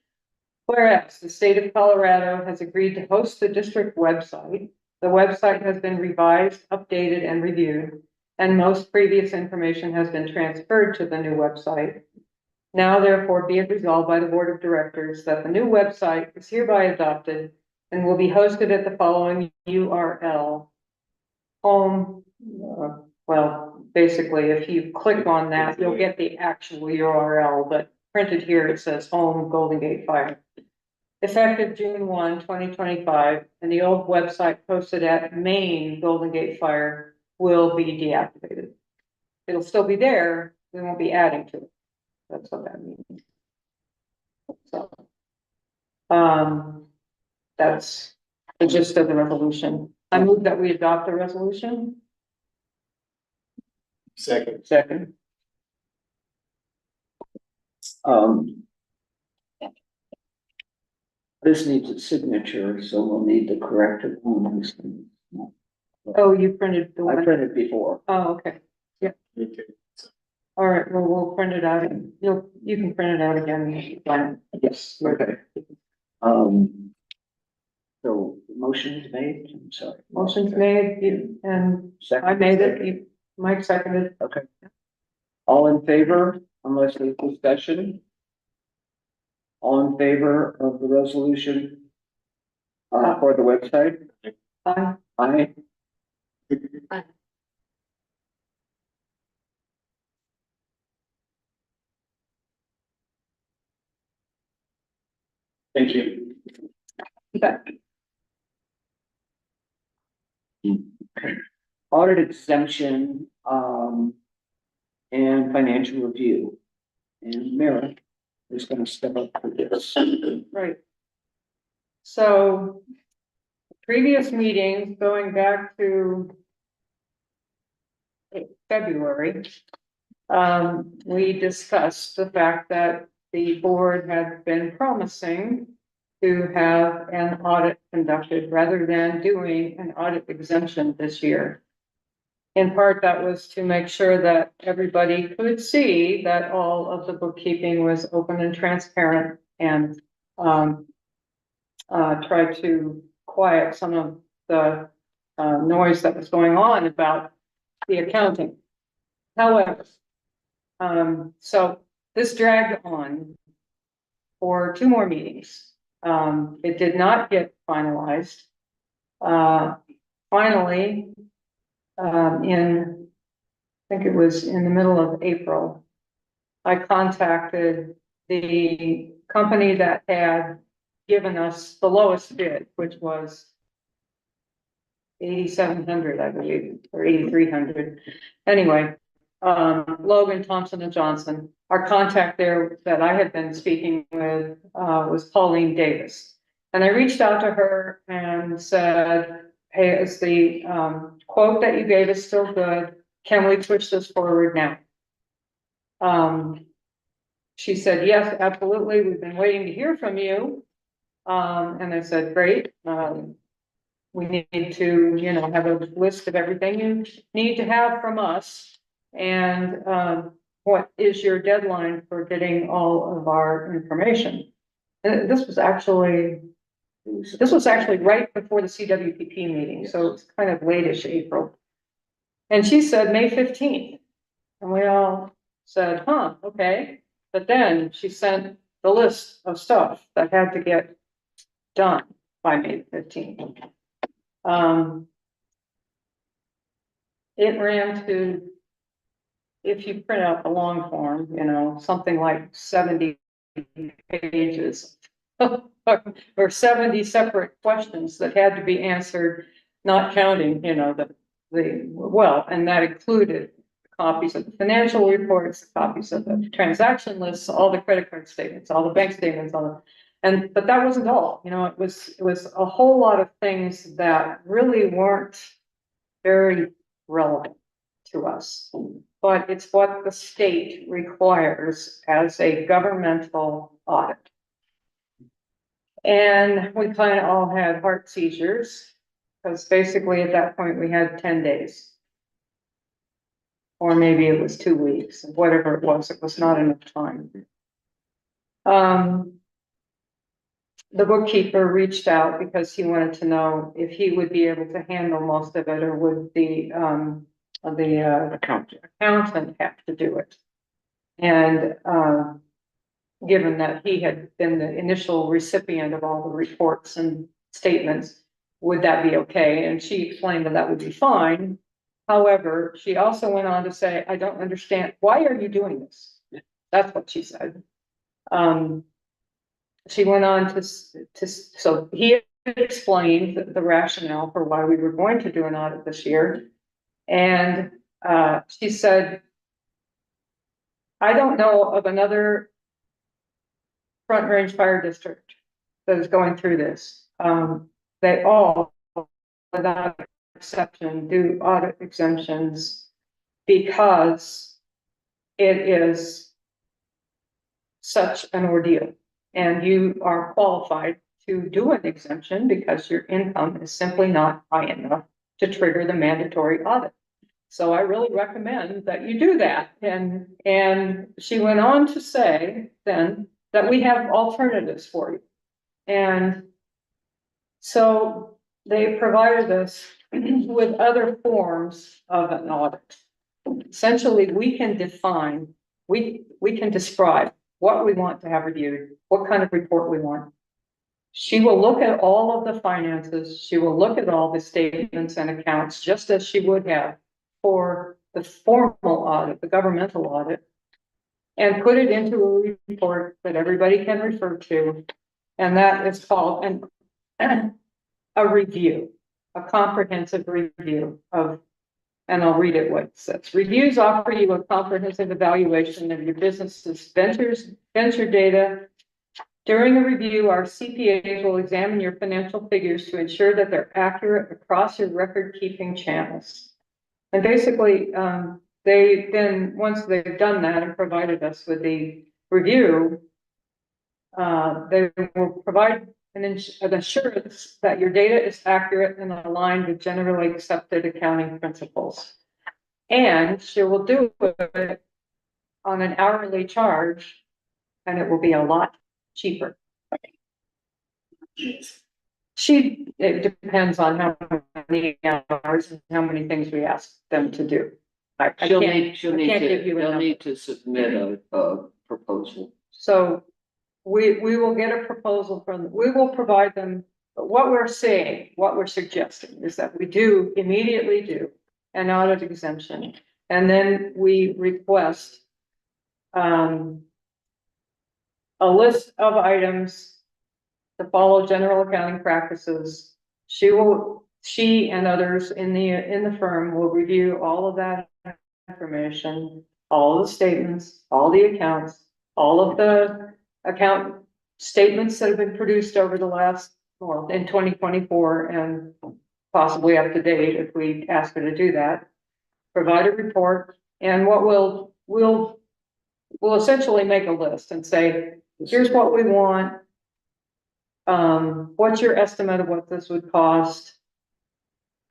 Speaker 1: Whereas the state of Colorado has agreed to host the district website, the website has been revised, updated, and reviewed, and most previous information has been transferred to the new website. Now therefore be it resolved by the Board of Directors that the new website is hereby adopted and will be hosted at the following URL. Home, well, basically, if you click on that, you'll get the actual URL, but printed here, it says Home Golden Gate Fire. Effective June 1, 2025, and the old website posted at Main Golden Gate Fire will be deactivated. It'll still be there, we won't be adding to it. That's what that means. So, that's the gist of the resolution. I move that we adopt the resolution.
Speaker 7: Second.
Speaker 5: Second. This needs a signature, so we'll need the corrected one.
Speaker 1: Oh, you printed the
Speaker 5: I
Speaker 1: one?
Speaker 5: printed before.
Speaker 1: Oh, okay.
Speaker 6: Okay.
Speaker 1: All right, well, we'll print it out and you can print it out again. Fine.
Speaker 5: Yes, okay. So motion is made, I'm sorry.
Speaker 1: Motion's made, and
Speaker 5: Second.
Speaker 1: I made it, Mike seconded.
Speaker 5: Okay. All in favor, unless there's discussion? All in favor of the resolution? For the website?
Speaker 1: Aye.
Speaker 5: Aye.
Speaker 3: Thank you.
Speaker 5: Audit exemption, and financial review. And Mara is gonna step up for this.
Speaker 1: Right. So previous meetings, going back to February, we discussed the fact that the board had been promising to have an audit conducted rather than doing an audit exemption this year. In part, that was to make sure that everybody could see that all of the bookkeeping was open and transparent and try to quiet some of the noise that was going on about the accounting. However, so this dragged on for 2 more meetings. It did not get finalized. Finally, I think it was in the middle of April, I contacted the company that had given us the lowest bid, which was 8,700, I believe, or 8,300. Anyway, Logan Thompson and Johnson. Our contact there that I had been speaking with was Pauline Davis. And I reached out to her and said, hey, is the quote that you gave us still good? Can we push this forward now? She said, yes, absolutely. We've been waiting to hear from you. And I said, great. We need to, have a list of everything you need to have from us. And what is your deadline for getting all of our information? And this was actually right before the CWPP meeting, so it's kind of late-ish April. And she said May 15th. And we all said, huh, okay. But then she sent the list of stuff that had to get done by May 15th. It ran to, if you print out the long form, something like 70 pages or 70 separate questions that had to be answered, not counting, and that included copies of the financial reports, copies of the transaction lists, all the credit card statements, all the bank statements, but that wasn't all, it was a whole lot of things that really weren't very relevant to us. But it's what the state requires as a governmental audit. And we kind of all had heart seizures, because basically at that point we had 10 days. Or maybe it was 2 weeks, whatever it was not enough time. The bookkeeper reached out because he wanted to know if he would be able to handle most of it, or would the accountant have to do it. And given that he had been the initial recipient of all the reports and statements, would that be okay? And she explained that that would be fine. However, she also went on to say, I don't understand, why are you doing this? That's what she said. She went on to so he explained the rationale for why we were going to do an audit this year. And she said, I don't know of another Front Range Fire District that is going through this. They all, without exception, do audit exemptions because it is such an ordeal. And you are qualified to do an exemption because your income is simply not high enough to trigger the mandatory audit. So I really recommend that you do that. And she went on to say then that we have alternatives for you. And so they provided us with other forms of an audit. Essentially, we can define, we can describe what we want to have reviewed, what kind of report we want. She will look at all of the finances, she will look at all the statements and accounts, just as she would have for the formal audit, the governmental audit, and put it into a report that everybody can refer to. And that is called a review, a comprehensive review of, and I'll read it what it says. Reviews offer you a comprehensive evaluation of your business's venture data. During a review, our CPAs will examine your financial figures to ensure that they're accurate across your record-keeping channels. And basically, they then, once they've done that and provided us with the review, they will provide an assurance that your data is accurate and aligned with generally accepted accounting principles. And she will do it on an hourly charge, and it will be a lot cheaper. It depends on how many hours and how many things we ask them to do. I
Speaker 5: She'll
Speaker 1: can't-
Speaker 5: need, she'll
Speaker 1: I
Speaker 5: need
Speaker 1: can't
Speaker 5: to,
Speaker 1: give you a
Speaker 5: they'll
Speaker 1: number.
Speaker 5: need to submit a proposal.
Speaker 1: So we will get a proposal from, we will provide them, what we're saying, what we're suggesting is that we do immediately do an audit exemption. And then we request a list of items to follow general accounting practices. She and others in the firm will review all of that information, all of the statements, all the accounts, all of the account statements that have been produced over the last, well, in 2024 and possibly up to date if we ask her to do that. Provide a report, and what we'll essentially make a list and say, here's what we want. What's your estimate of what this would cost?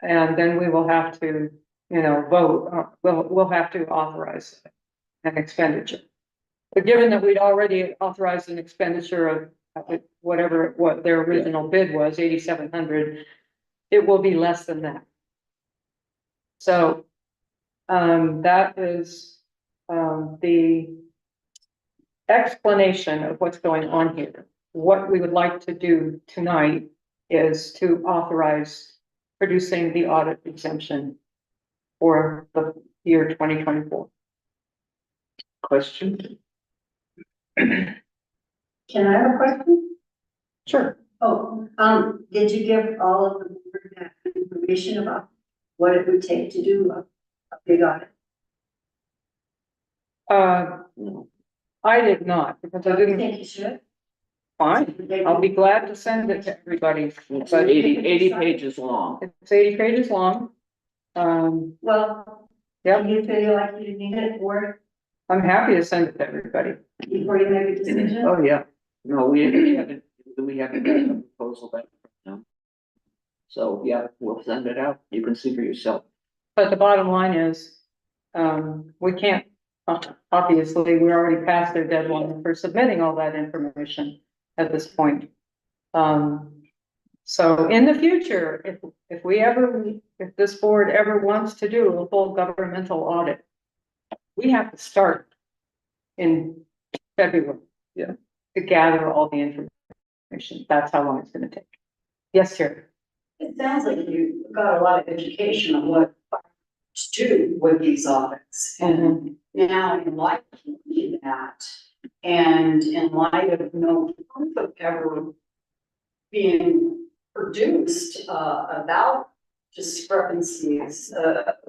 Speaker 1: And then we will have to, vote, we'll have to authorize an expenditure. But given that we'd already authorized an expenditure of what their original bid was, 8,700, it will be less than that. So, that is, the explanation of what's going on here. What we would like to do tonight is to authorize producing the audit exemption for the year 2024.
Speaker 5: Question?
Speaker 8: Can I have a question?
Speaker 1: Sure.
Speaker 8: Oh, did you give all of the board that information about what it would take to do a big audit?
Speaker 1: I did not, because I
Speaker 8: I
Speaker 1: didn't,
Speaker 8: think you should.
Speaker 1: fine, I'll be glad to send it to everybody.
Speaker 5: It's
Speaker 1: But
Speaker 5: 80 pages long.
Speaker 1: it's 80 pages long.
Speaker 8: Well,
Speaker 1: Yep.
Speaker 8: do you feel like you need it for,
Speaker 1: I'm happy to send it to everybody.
Speaker 8: before you make a decision?
Speaker 5: Oh, yeah. No, we haven't got a proposal back. No. So, yeah, we'll send it out. You can see for yourself.
Speaker 1: But the bottom line is, we can't, obviously, we're already past their deadline for submitting all that information at this point. So in the future, if this board ever wants to do a full governmental audit, we have to start in February.
Speaker 5: Yeah.
Speaker 1: To gather all the information. That's how long it's gonna take. Yes, Terry.
Speaker 8: It sounds like you got a lot of education on what to do with these audits. And now in light of that, and in light of no proof of ever being produced, about discrepancies,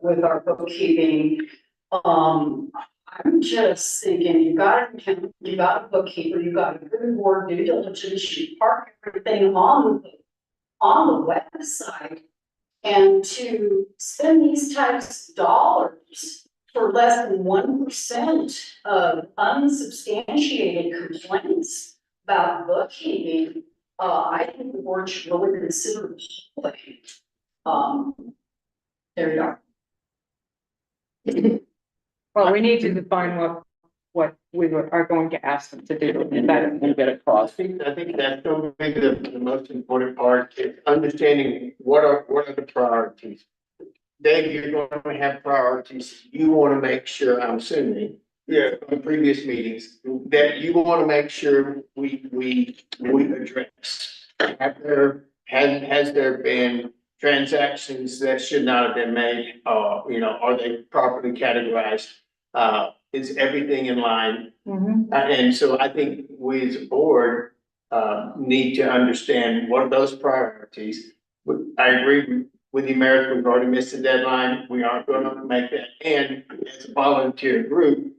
Speaker 8: with our bookkeeping, I'm just thinking, you got an accountant, you got a bookkeeper, you got a good board due diligence, you park everything on the website. And to spend these types of dollars for less than 1% of unsubstantiated complaints about bookkeeping, I think the board should really consider the whole thing. There you are.
Speaker 1: Well, we need to define what we are going to ask them to do.
Speaker 5: And get a cost.
Speaker 7: I think that's going to be the most important part, is understanding what are the priorities. Dave, you're going to have priorities, you want to make sure, I'm assuming, yeah, in previous meetings, that you want to make sure we address. Has there been transactions that should not have been made, are they properly categorized? Is everything in line? And so I think we as a board, need to understand what are those priorities. I agree with you, Meredith, we've already missed the deadline, we aren't gonna make that, and as a volunteer group,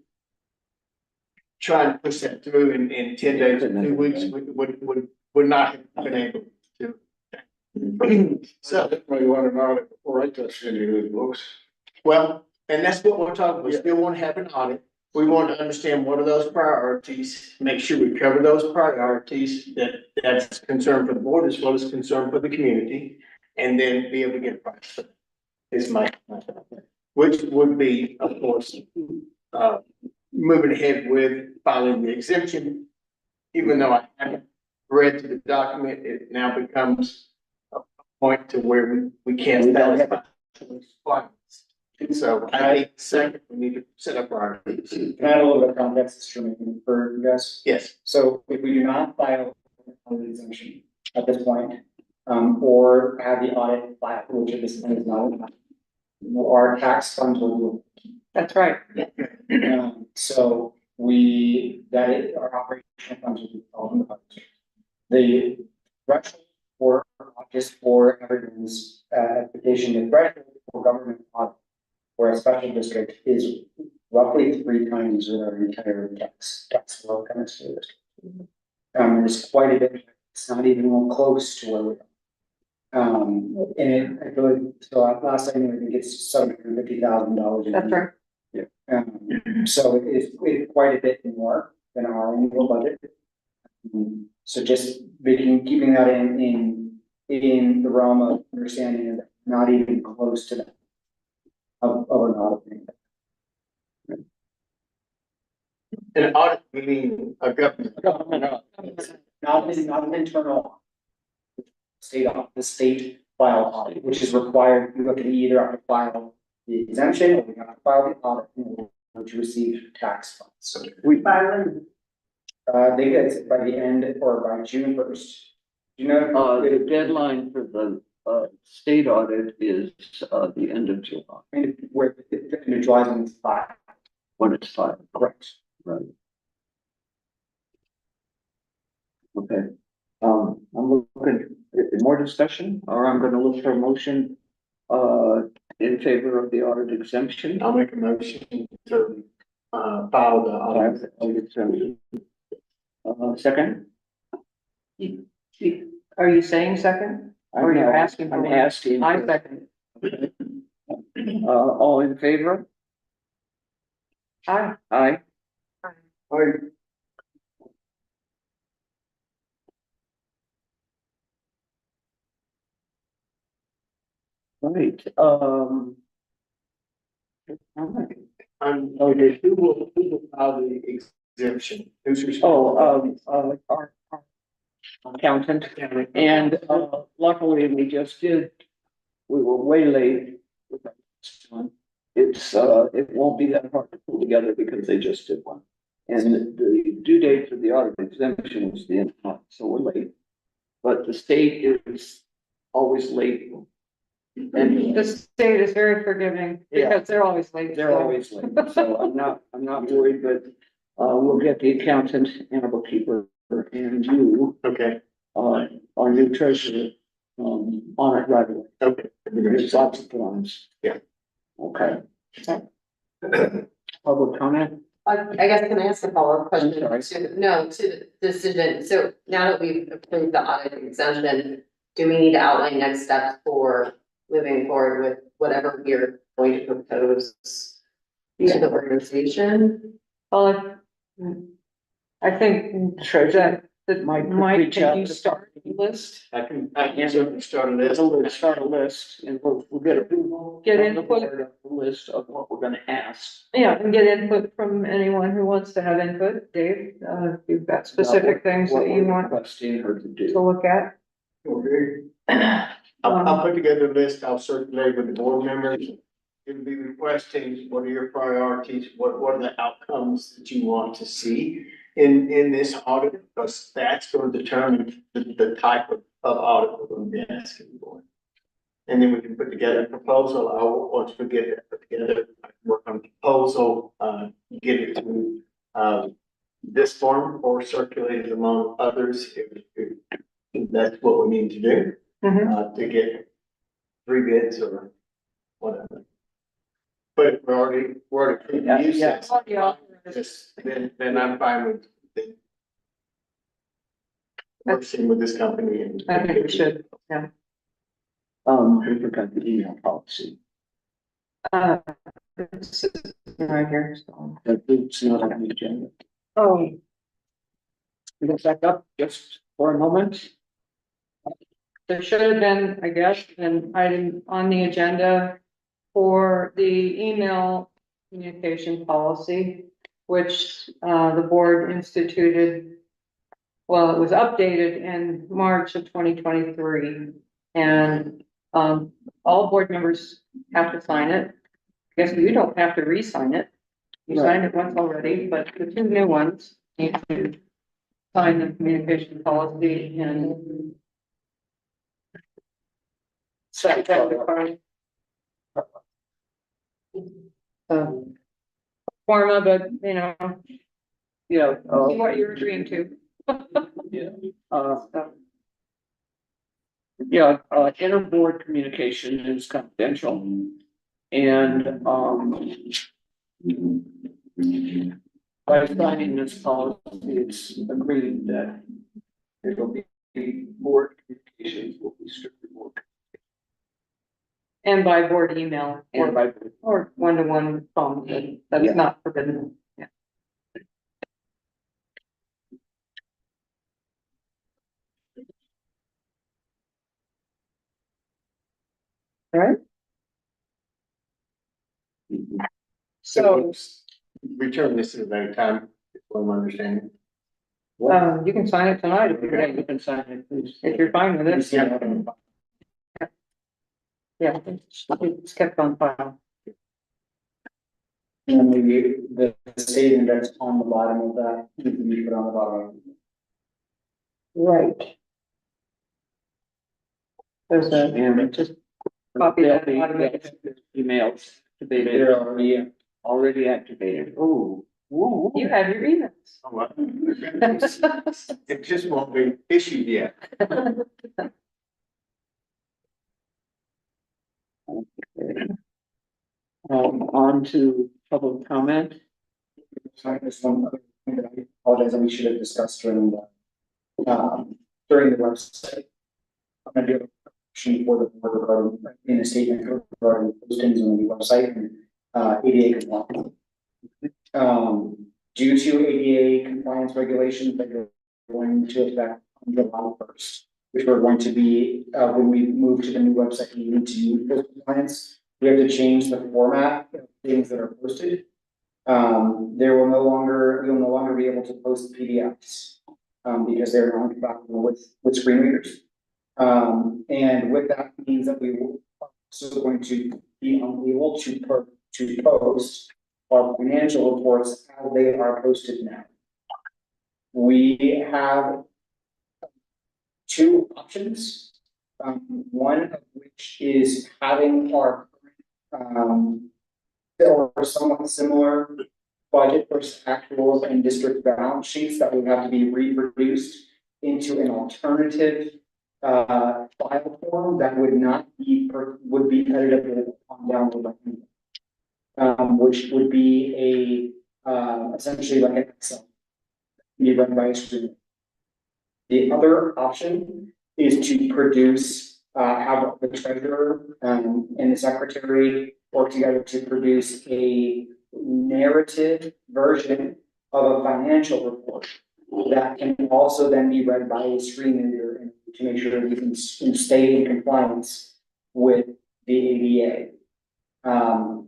Speaker 7: trying to push that through in 10 days or 2 weeks, would not have been able to. So,
Speaker 6: That's why you want an audit before I touch any of those books.
Speaker 7: well, and that's what we're talking about, we still want to have an audit. We want to understand what are those priorities, make sure we cover those priorities that's concern for the board as well as concern for the community. And then be able to get a price. Is my, which would be, of course, moving ahead with filing the exemption. Even though I haven't read through the document, it now becomes a point to where we can't satisfy. So I think second, we need to set up priorities.
Speaker 3: Can I add a little bit of context for you guys?
Speaker 7: Yes.
Speaker 3: So if we do not file an exemption at this point, or have the audit file, which at this point is not, our tax funds will
Speaker 1: That's right.
Speaker 3: so our operational funds will be called in the budget. The threshold for, just for everyone's application, the threshold for government audit for a special district is roughly 3 times our entire tax flow comes to this. There's quite a bit, it's not even close to where we are. And I feel like, so last I knew, I think it's $750,000.
Speaker 1: That's right.
Speaker 3: So it's quite a bit more than our annual budget. So just keeping that in the realm of understanding is not even close to that of an audit.
Speaker 7: An audit meaning a government.
Speaker 3: Not an internal the state file audit, which is required. You either have to file the exemption or you have to file the audit in order to receive tax funds. They get it by the end or by June 1st. You know,
Speaker 5: The deadline for the state audit is the end of July,
Speaker 3: where the end of July when it's filed.
Speaker 5: when it's filed.
Speaker 3: Correct.
Speaker 5: Right. Okay, I'm looking, more discussion, or I'm gonna look for a motion in favor of the audit exemption.
Speaker 7: I'll make a motion to file the audit.
Speaker 5: Exemption. Second?
Speaker 1: Are you saying second? Or you're asking for
Speaker 5: I'm
Speaker 1: one?
Speaker 5: asking.
Speaker 1: I second.
Speaker 5: All in favor?
Speaker 1: Aye.
Speaker 5: Aye. Right, all right.
Speaker 7: Who will file the exemption? Who's responsible?
Speaker 5: Our accountant, and luckily we just did, we were way late with that one. It won't be that hard to pull together because they just did one. And the due date for the audit exemption was the end of the month, so we're late. But the state is always late. And
Speaker 1: The state is very forgiving because they're always late.
Speaker 5: they're always late, so I'm not worried, but we'll get the accountant and a bookkeeper and you,
Speaker 7: Okay,
Speaker 5: our new treasurer, on it right away.
Speaker 7: okay.
Speaker 5: There's lots of forms.
Speaker 7: Yeah.
Speaker 5: Okay. Public comment?
Speaker 4: I guess can I ask a follow-up question
Speaker 5: I'm
Speaker 4: to the decision? So now that we've approved the audit exemption, do we need to outline next steps for moving forward with whatever we're going to propose to the organization?
Speaker 1: Well, I think that that
Speaker 5: Mike could
Speaker 1: Mike,
Speaker 5: reach out
Speaker 1: can you
Speaker 5: to-
Speaker 1: start the list?
Speaker 7: I can certainly start a list.
Speaker 5: Start a list and we'll get approval.
Speaker 1: Get
Speaker 5: from the
Speaker 1: input.
Speaker 5: board of the list of what we're gonna ask.
Speaker 1: Yeah, and get input from anyone who wants to have input. Dave, if you've got specific things
Speaker 5: What
Speaker 1: that you
Speaker 5: we're
Speaker 1: want
Speaker 5: requesting her to
Speaker 1: to
Speaker 5: do.
Speaker 1: look at.
Speaker 7: Okay.
Speaker 1: Um,
Speaker 7: I'll put together a list, I'll circulate with the board members. It'll be requesting, what are your priorities, what are the outcomes that you want to see in this audit? Because that's going to determine the type of audit we're going to be asking for. And then we can put together a proposal, once we get that put together, I can work on a proposal, get it to, this form or circulate it among others if that's what we need to do. To get 3 bids or whatever. But if we're already
Speaker 5: Yeah,
Speaker 7: used
Speaker 5: yeah.
Speaker 7: then I'm fine with it. Working with this company and.
Speaker 1: I think we should, yeah.
Speaker 5: We forgot the email policy.
Speaker 1: It's right here, so.
Speaker 5: It's not on the agenda.
Speaker 1: Oh,
Speaker 5: Let's back up just for a moment.
Speaker 1: there should have been, I guess, an item on the agenda for the email communication policy, which, the board instituted. Well, it was updated in March of 2023, and, all board members have to sign it. I guess you don't have to re-sign it. You signed it once already, but the 2 new ones need to sign the communication policy and. Set that requirement. Forma, but you know,
Speaker 5: Yeah.
Speaker 1: see what you're agreeing to.
Speaker 5: Yeah. Yeah, interboard communication is confidential. And, by signing this policy, it's agreed that there will be board communications will be strictly board.
Speaker 1: And by board email
Speaker 5: And by,
Speaker 1: or one-to-one phone,
Speaker 5: Yeah.
Speaker 1: that's not forbidden, yeah. All right, so,
Speaker 7: Return this at any time, is what I'm understanding.
Speaker 1: you can sign it tonight if
Speaker 5: yeah,
Speaker 1: you're,
Speaker 5: you can sign it, please.
Speaker 1: if you're fine with it.
Speaker 5: Yeah.
Speaker 1: Yeah, it's kept on file.
Speaker 3: And maybe the statement that's on the bottom of that, you can leave it on the bottom.
Speaker 1: Right. There's a,
Speaker 5: And
Speaker 1: just copy that.
Speaker 5: they'll be-
Speaker 1: automated.
Speaker 5: emails activated, already activated. Oh.
Speaker 1: You have your emails.
Speaker 7: Oh, what? It just won't be issued yet.
Speaker 5: On to public comment.
Speaker 3: Sorry, just one other thing that I apologize, that we should have discussed during the website. I'm gonna do a sheet for the board regarding, in a statement regarding postings on the website and, ADA compliance. Due to ADA compliance regulations that are going to affect on July 1st, which we're going to be, when we move to the new website, we need to use those compliance. We have to change the format of things that are posted. We will no longer be able to post PDFs, because they're not compatible with screen readers. And with that means that we will also going to be unable to post our financial reports as they are posted now. We have 2 options, one of which is having our or somewhat similar budget versus actuals and district balance sheets that would have to be reproduced into an alternative file form that would not be, would be editable on download by anyone. Which would be essentially like an Excel. Be run by a student. The other option is to produce, have the treasurer and the secretary work together to produce a narrative version of a financial report that can also then be read by a screen reader and to make sure we can stay in compliance with the ADA.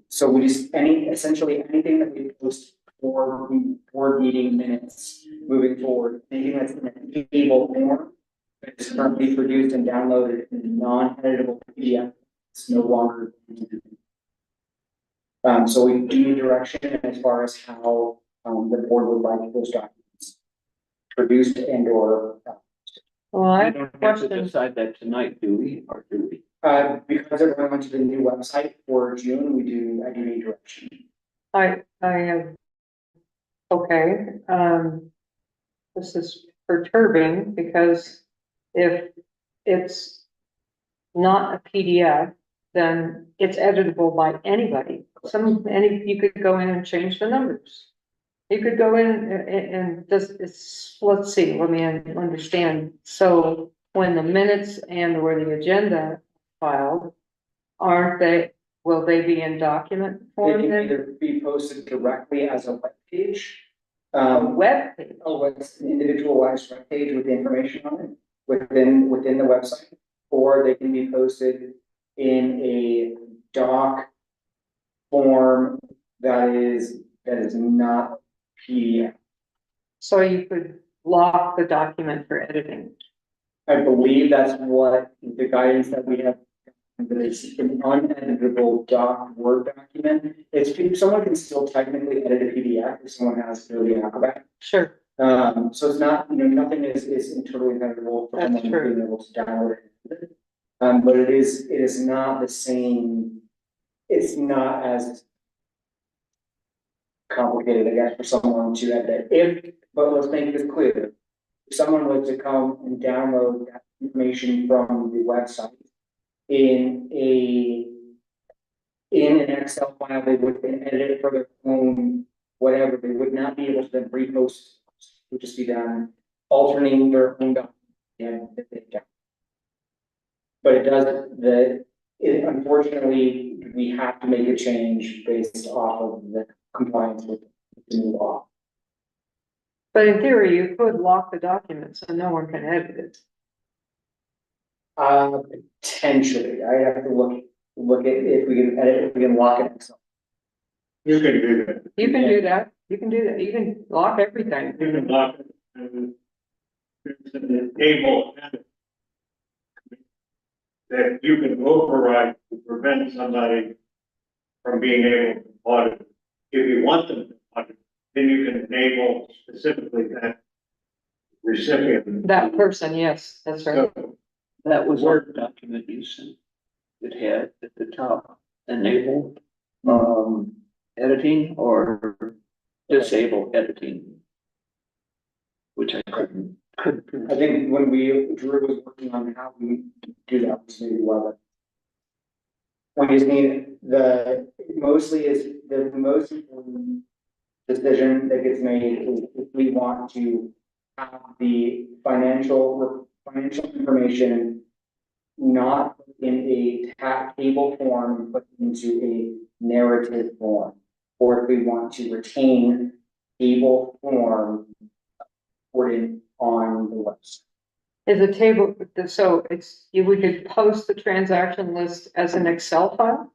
Speaker 3: So we just, essentially anything that we post for board meeting minutes moving forward, anything that's in a table form that is currently produced and downloaded in a non-editable PDF, it's no longer. So we do need direction as far as how, the board would like those documents produced and or.
Speaker 1: Well, I
Speaker 5: We
Speaker 1: have a
Speaker 5: don't have to
Speaker 1: question.
Speaker 5: decide that tonight, do we, or do we?
Speaker 3: Because everyone went to the new website for June, I do need direction.
Speaker 1: I have. Okay, this is perturbing because if it's not a PDF, then it's editable by anybody. You could go in and change the numbers. You could go in and let's see, let me understand. So when the minutes and or the agenda filed, will they be in document
Speaker 3: They
Speaker 1: form
Speaker 3: can
Speaker 1: then?
Speaker 3: either be posted directly as a web page.
Speaker 1: Web page?
Speaker 3: It's an individualized web page with the information on it within the website, or they can be posted in a doc form that is not PDF.
Speaker 1: So you could lock the document for editing.
Speaker 3: I believe that's what the guidance that we have, that it's an uneditable Word document. Someone can still technically edit a PDF if someone has Adobe Acrobat.
Speaker 1: Sure,
Speaker 3: So it's not, nothing is entirely editable for
Speaker 1: That's
Speaker 3: someone
Speaker 1: true.
Speaker 3: being able to download it. But it is not the same, it's not as complicated, I guess, for someone to edit. But let's make this clear. If someone was to come and download that information from the website in an Excel file, they would then edit it for their own, whatever, they would not be able to then repost. It would just be done alternating their own document. But it does, unfortunately, we have to make a change based off of the compliance with the new law.
Speaker 1: but in theory, you could lock the document so no one can edit it.
Speaker 3: Potentially, I have to look at if we can edit, if we can lock it.
Speaker 7: You can do that.
Speaker 1: You can do that, you can lock everything.
Speaker 7: You can lock it and it's an table that you can override to prevent somebody from being able to audit. If you want them to audit, then you can enable specifically that recipient.
Speaker 1: That person, yes, that's right.
Speaker 7: So,
Speaker 5: That was Word document you sent. It had at the top, enable, editing or disable editing. Which I couldn't.
Speaker 3: I think when Drew was working on how we do that, was maybe why that. We just need the most important decision that gets made is if we want to have the financial information not in a table form, but into a narrative form, or if we want to retain table form reported on the website.
Speaker 1: Is a table, so we could post the transaction list as an Excel file?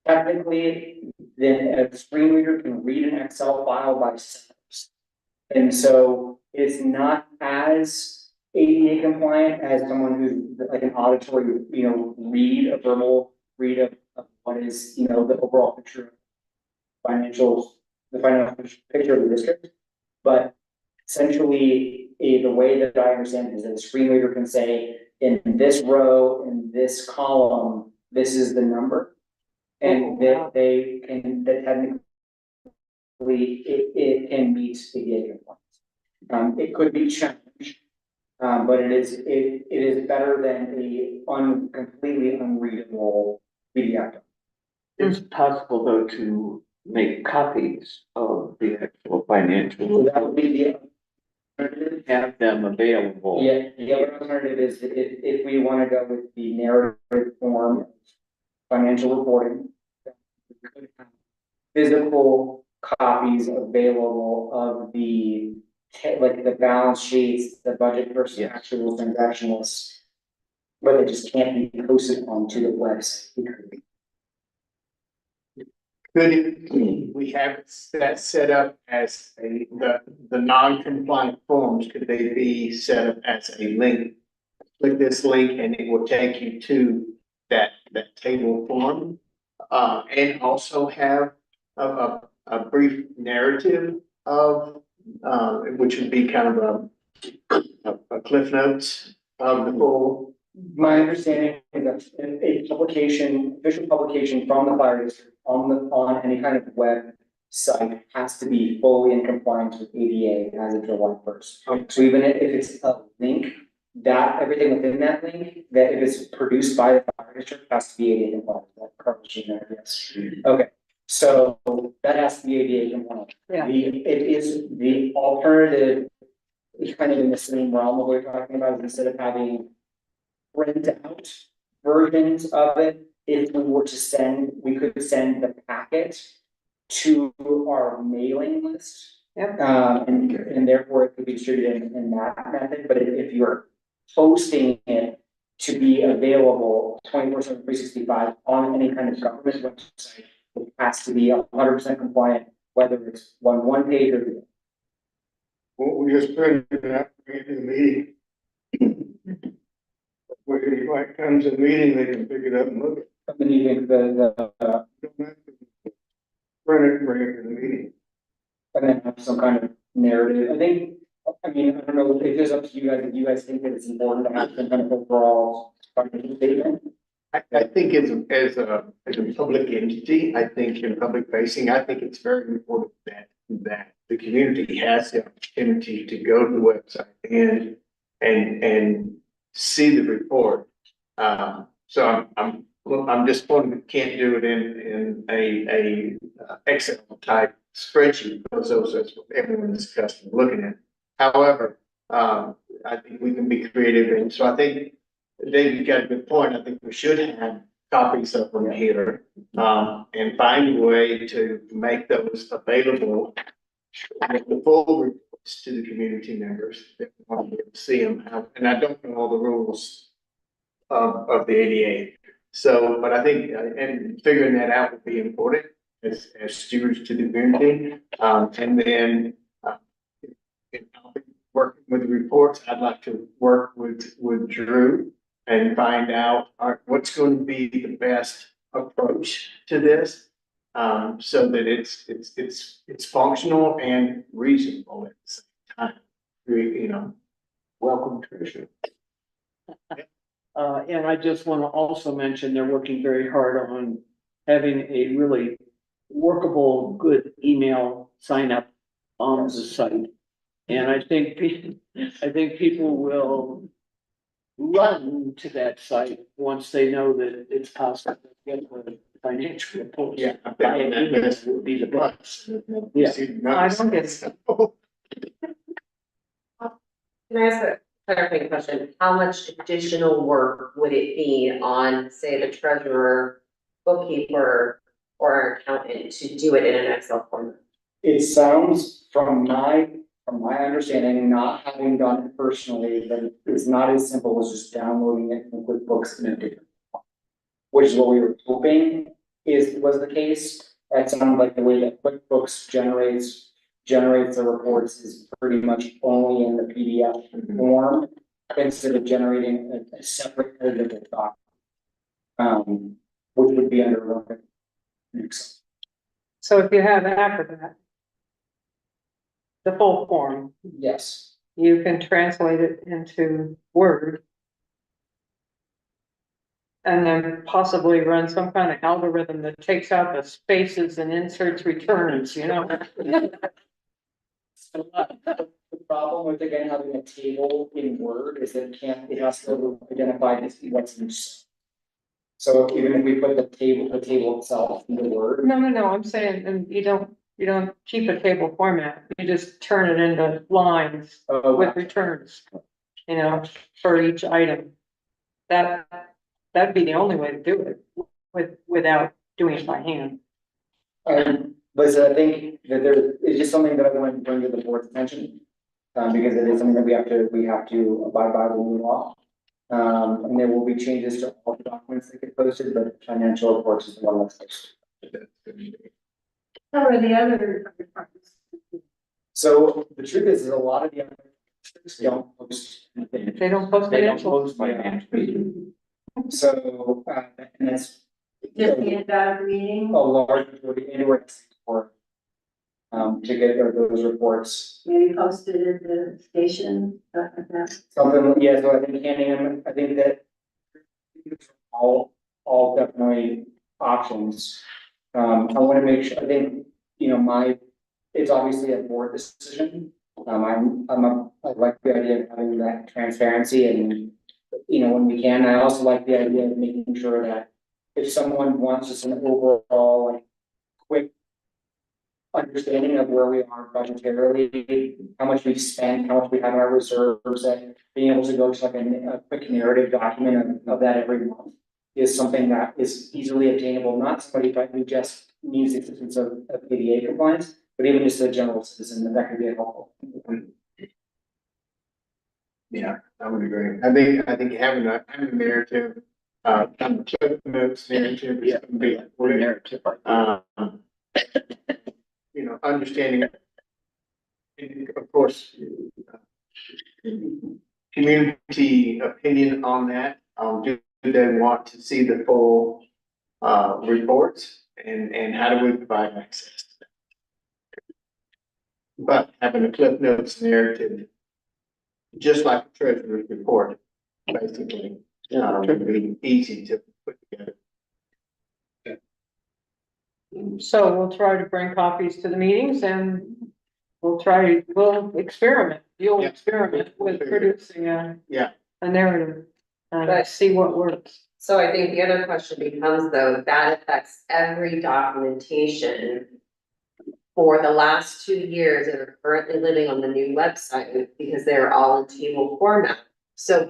Speaker 3: Technically, then a screen reader can read an Excel file by steps. And so it's not as ADA compliant as someone who's like an auditory, verbal read of what is, the overall picture of the financial picture of the district. But essentially, the way that I understand it is that a screen reader can say, in this row, in this column, this is the number. And that technically, it can meet ADA compliance. It could be challenged, but it is better than a completely unreadable PDF.
Speaker 5: It's possible though to make copies of the actual financial.
Speaker 3: So that would be the alternative.
Speaker 5: Have them available.
Speaker 3: Yeah, the other alternative is that if we want to go with the narrative form of financial reporting, we could have physical copies available of the like the balance sheets, the budget versus actual transaction lists. But they just can't be posted onto the website.
Speaker 7: We have that set up as the non-compliant forms, could they be set up as a link? Click this link and it will take you to that table form. And also have a brief narrative of, which would be kind of a cliff notes of the full.
Speaker 3: My understanding is that a publication, official publication from the fire district on any kind of website has to be fully in compliance with ADA as of July first. So even if it's a link, that everything within that link, that if it's produced by the fire district, has to be ADA compliant. That correlation there, yes. Okay, so that has to be ADA compliant.
Speaker 1: Yeah.
Speaker 3: It is the alternative, it's kind of in the same realm of what we're talking about, instead of having print out versions of it, if we were to send, we could send the packet to our mailing list.
Speaker 1: Yep.
Speaker 3: And therefore it could be distributed in that method, but if you're posting it to be available 24/7, 365 on any kind of government website, it has to be 100% compliant, whether it's one page or the other.
Speaker 7: Well, we just printed it out in the meeting. Where anybody comes to the meeting, they can pick it up and look at it.
Speaker 3: And then you think
Speaker 7: Don't have to print it and bring it to the meeting.
Speaker 3: and then have some kind of narrative. I don't know, if it's up to you guys, if you guys think that it's important to have some kind of overall financial statement.
Speaker 7: I think as a public entity, I think in public facing, I think it's very important that the community has the opportunity to go to the website and see the report. So I'm disappointed we can't do it in a Excel type spreadsheet, because that's what everyone's accustomed to looking at. However, I think we can be creative, and so I think David got a good point. I think we should have copies of them here, and find a way to make those available with the full reports to the community members that want to be able to see them. And I don't know all the rules of the ADA. So, but I think, and figuring that out would be important as stewards to the community. And then, in working with the reports, I'd like to work with Drew and find out what's going to be the best approach to this. So that it's functional and reasonable at the same time. Welcome, Tricia.
Speaker 5: And I just want to also mention, they're working very hard on having a really workable, good email sign up on the site. And I think people will run to that site once they know that it's possible to get the financial reports.
Speaker 7: Yeah.
Speaker 5: By email would be the best. Yeah.
Speaker 1: I don't get it.
Speaker 4: Can I ask a clarifying question? How much additional work would it be on, say, the treasurer, bookkeeper, or accountant to do it in an Excel format?
Speaker 3: It sounds from my understanding, not having done it personally, that it is not as simple as just downloading it from QuickBooks in a different form. Which is what we were hoping was the case. That sounded like the way that QuickBooks generates the reports is pretty much only in the PDF form, instead of generating a separate editable document. Which would be under Excel.
Speaker 1: So if you have Acrobat, the full form,
Speaker 3: Yes.
Speaker 1: you can translate it into Word. And then possibly run some kind of algorithm that takes out the spaces and inserts returns,
Speaker 3: The problem with, again, having a table in Word is that it has to identify what's in. So even if we put the table itself in the Word.
Speaker 1: No, I'm saying, and you don't keep a table format, you just turn it into lines with returns, for each item. That'd be the only way to do it without doing it by hand.
Speaker 3: But so I think that it's just something that I want to bring to the board's attention. because it is something that we have to abide by the new law. And there will be changes to all the documents that get posted, but financial reports is the one that's posted.
Speaker 8: How are the other departments?
Speaker 3: So the truth is a lot of the other districts don't post anything.
Speaker 1: They don't post
Speaker 5: They don't
Speaker 1: financial.
Speaker 5: post financial.
Speaker 3: So, and that's
Speaker 8: Just the end of the meeting,
Speaker 3: a large majority anywhere for to get those reports.
Speaker 8: maybe posted at the station, stuff like that.
Speaker 3: Something, yeah, so I think handing them, I think that all definitely options. I wanna make sure, I think, you know, it's obviously a board decision. I like the idea of having that transparency and, you know, when we can, I also like the idea of making sure that if someone wants just an overall, like, quick understanding of where we are budgetarily, how much we've spent, how much we have in our reserves, and being able to go to like a quick narrative document of that every month is something that is easily obtainable, not somebody who just needs the assistance of ADA compliance, but even just a general citizen, that could be helpful.
Speaker 7: Yeah, I would agree. I think having a narrative, kind of clip notes narrative is gonna be important.
Speaker 5: Narrative.
Speaker 7: You know, understanding. And of course, community opinion on that, do they want to see the full, reports and how do we provide access to that? But having a clip notes narrative, just like a treasurer's report, basically, would be easy to put together.
Speaker 1: So we'll try to bring copies to the meetings and we'll experiment, you'll
Speaker 7: Yeah.
Speaker 1: experiment with producing a narrative. And
Speaker 4: But-
Speaker 1: see what works.
Speaker 4: So I think the other question becomes though, that affects every documentation for the last 2 years that are currently living on the new website because they're all in table format. So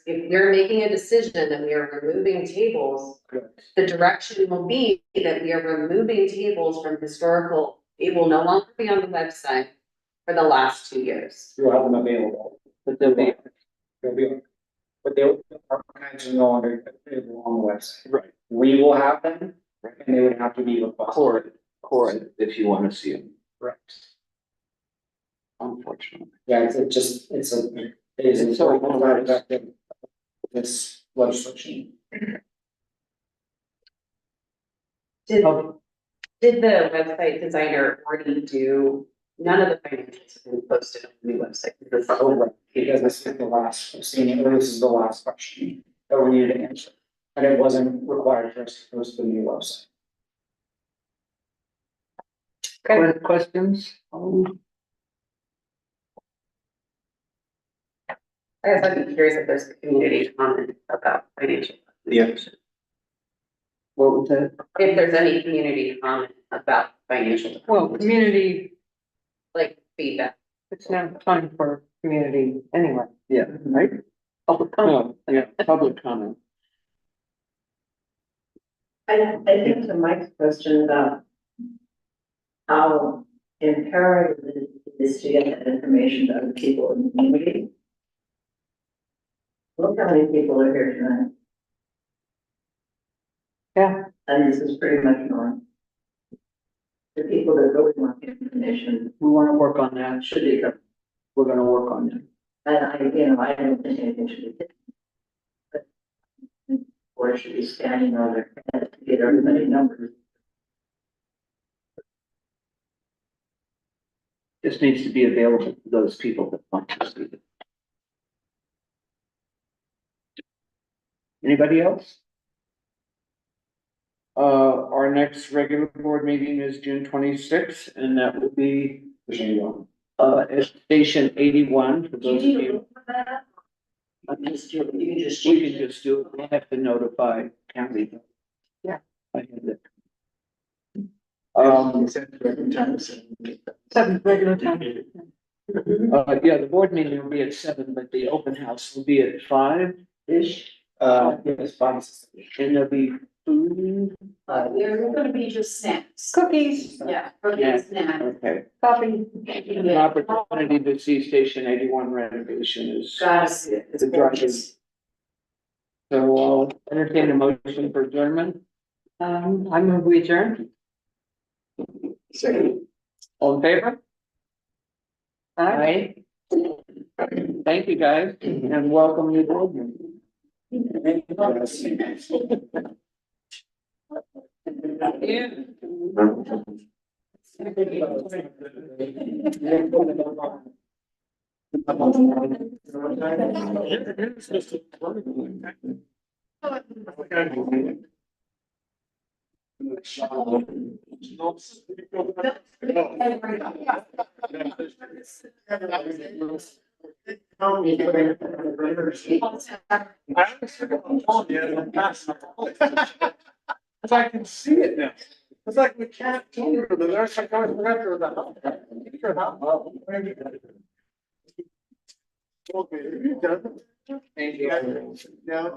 Speaker 4: if we're making a decision that we are removing tables, the direction will be that we are removing tables from historical, it will no longer be on the website for the last 2 years.
Speaker 3: You'll have them available, but they'll be, but they'll, archives are no longer available on the website.
Speaker 5: Right.
Speaker 3: We will have them, and they would have to be requested.
Speaker 5: Core, if you wanna see them,
Speaker 3: Correct.
Speaker 5: unfortunately.
Speaker 3: Yeah, it is
Speaker 5: It's so
Speaker 3: important side effect of this legislation.
Speaker 4: Did the website designer already do, none of the financials have been posted on the new website? This is all right.
Speaker 3: Because this is the last, this is the last question that we needed to answer. And it wasn't required for us to post the new website.
Speaker 5: Questions?
Speaker 4: I guess I'd be curious if there's a community comment about financial.
Speaker 7: Yeah.
Speaker 5: What was that?
Speaker 4: If there's any community comment about financial,
Speaker 1: Well, community,
Speaker 4: like feedback.
Speaker 1: it's now time for community anyway,
Speaker 5: Yeah,
Speaker 1: right? Public comment.
Speaker 5: no, yeah, public comment.
Speaker 9: I think to Mike's question about how imperative it is to get that information to other people in the community. Look how many people are here tonight.
Speaker 1: Yeah.
Speaker 9: And this is pretty much normal. The people that really want the information
Speaker 5: We wanna work on that,
Speaker 9: should be,
Speaker 5: we're gonna work on that.
Speaker 9: and I don't think anything should be different. But or should be standing on their head to get everybody numbers.
Speaker 5: This needs to be available to those people that want to see it. Anybody else? Our next regular board meeting is June 26th, and that will be, at Station 81, for
Speaker 9: Do you
Speaker 5: those of
Speaker 9: need to
Speaker 5: you.
Speaker 9: look for that? You can just.
Speaker 5: We can just do it, we'll have to notify county.
Speaker 1: Yeah.
Speaker 5: I have that.
Speaker 1: Seventh regular time.
Speaker 5: Yeah, the board meeting will be at 7, but the open house will be at 5-ish.
Speaker 3: Yes, fine.
Speaker 5: And there'll be food?
Speaker 8: They're gonna be just snacks.
Speaker 1: Cookies,
Speaker 8: Yeah,
Speaker 5: Yeah.
Speaker 8: cookies, snacks.
Speaker 5: Okay,
Speaker 1: coffee.
Speaker 5: an opportunity to see Station 81 renovation is,
Speaker 8: Gotta see it. It's
Speaker 5: The drive
Speaker 8: gorgeous.
Speaker 5: so I'll entertain a motion for adjournment.
Speaker 1: I move we adjourn.
Speaker 6: Second.
Speaker 5: All in favor?
Speaker 1: Aye.
Speaker 5: Thank you, guys, and welcome you board.
Speaker 6: Cause I can see it now. It's like we can't do it, there's like, I was after the. Okay, you done?
Speaker 5: Thank you.
Speaker 6: Yeah.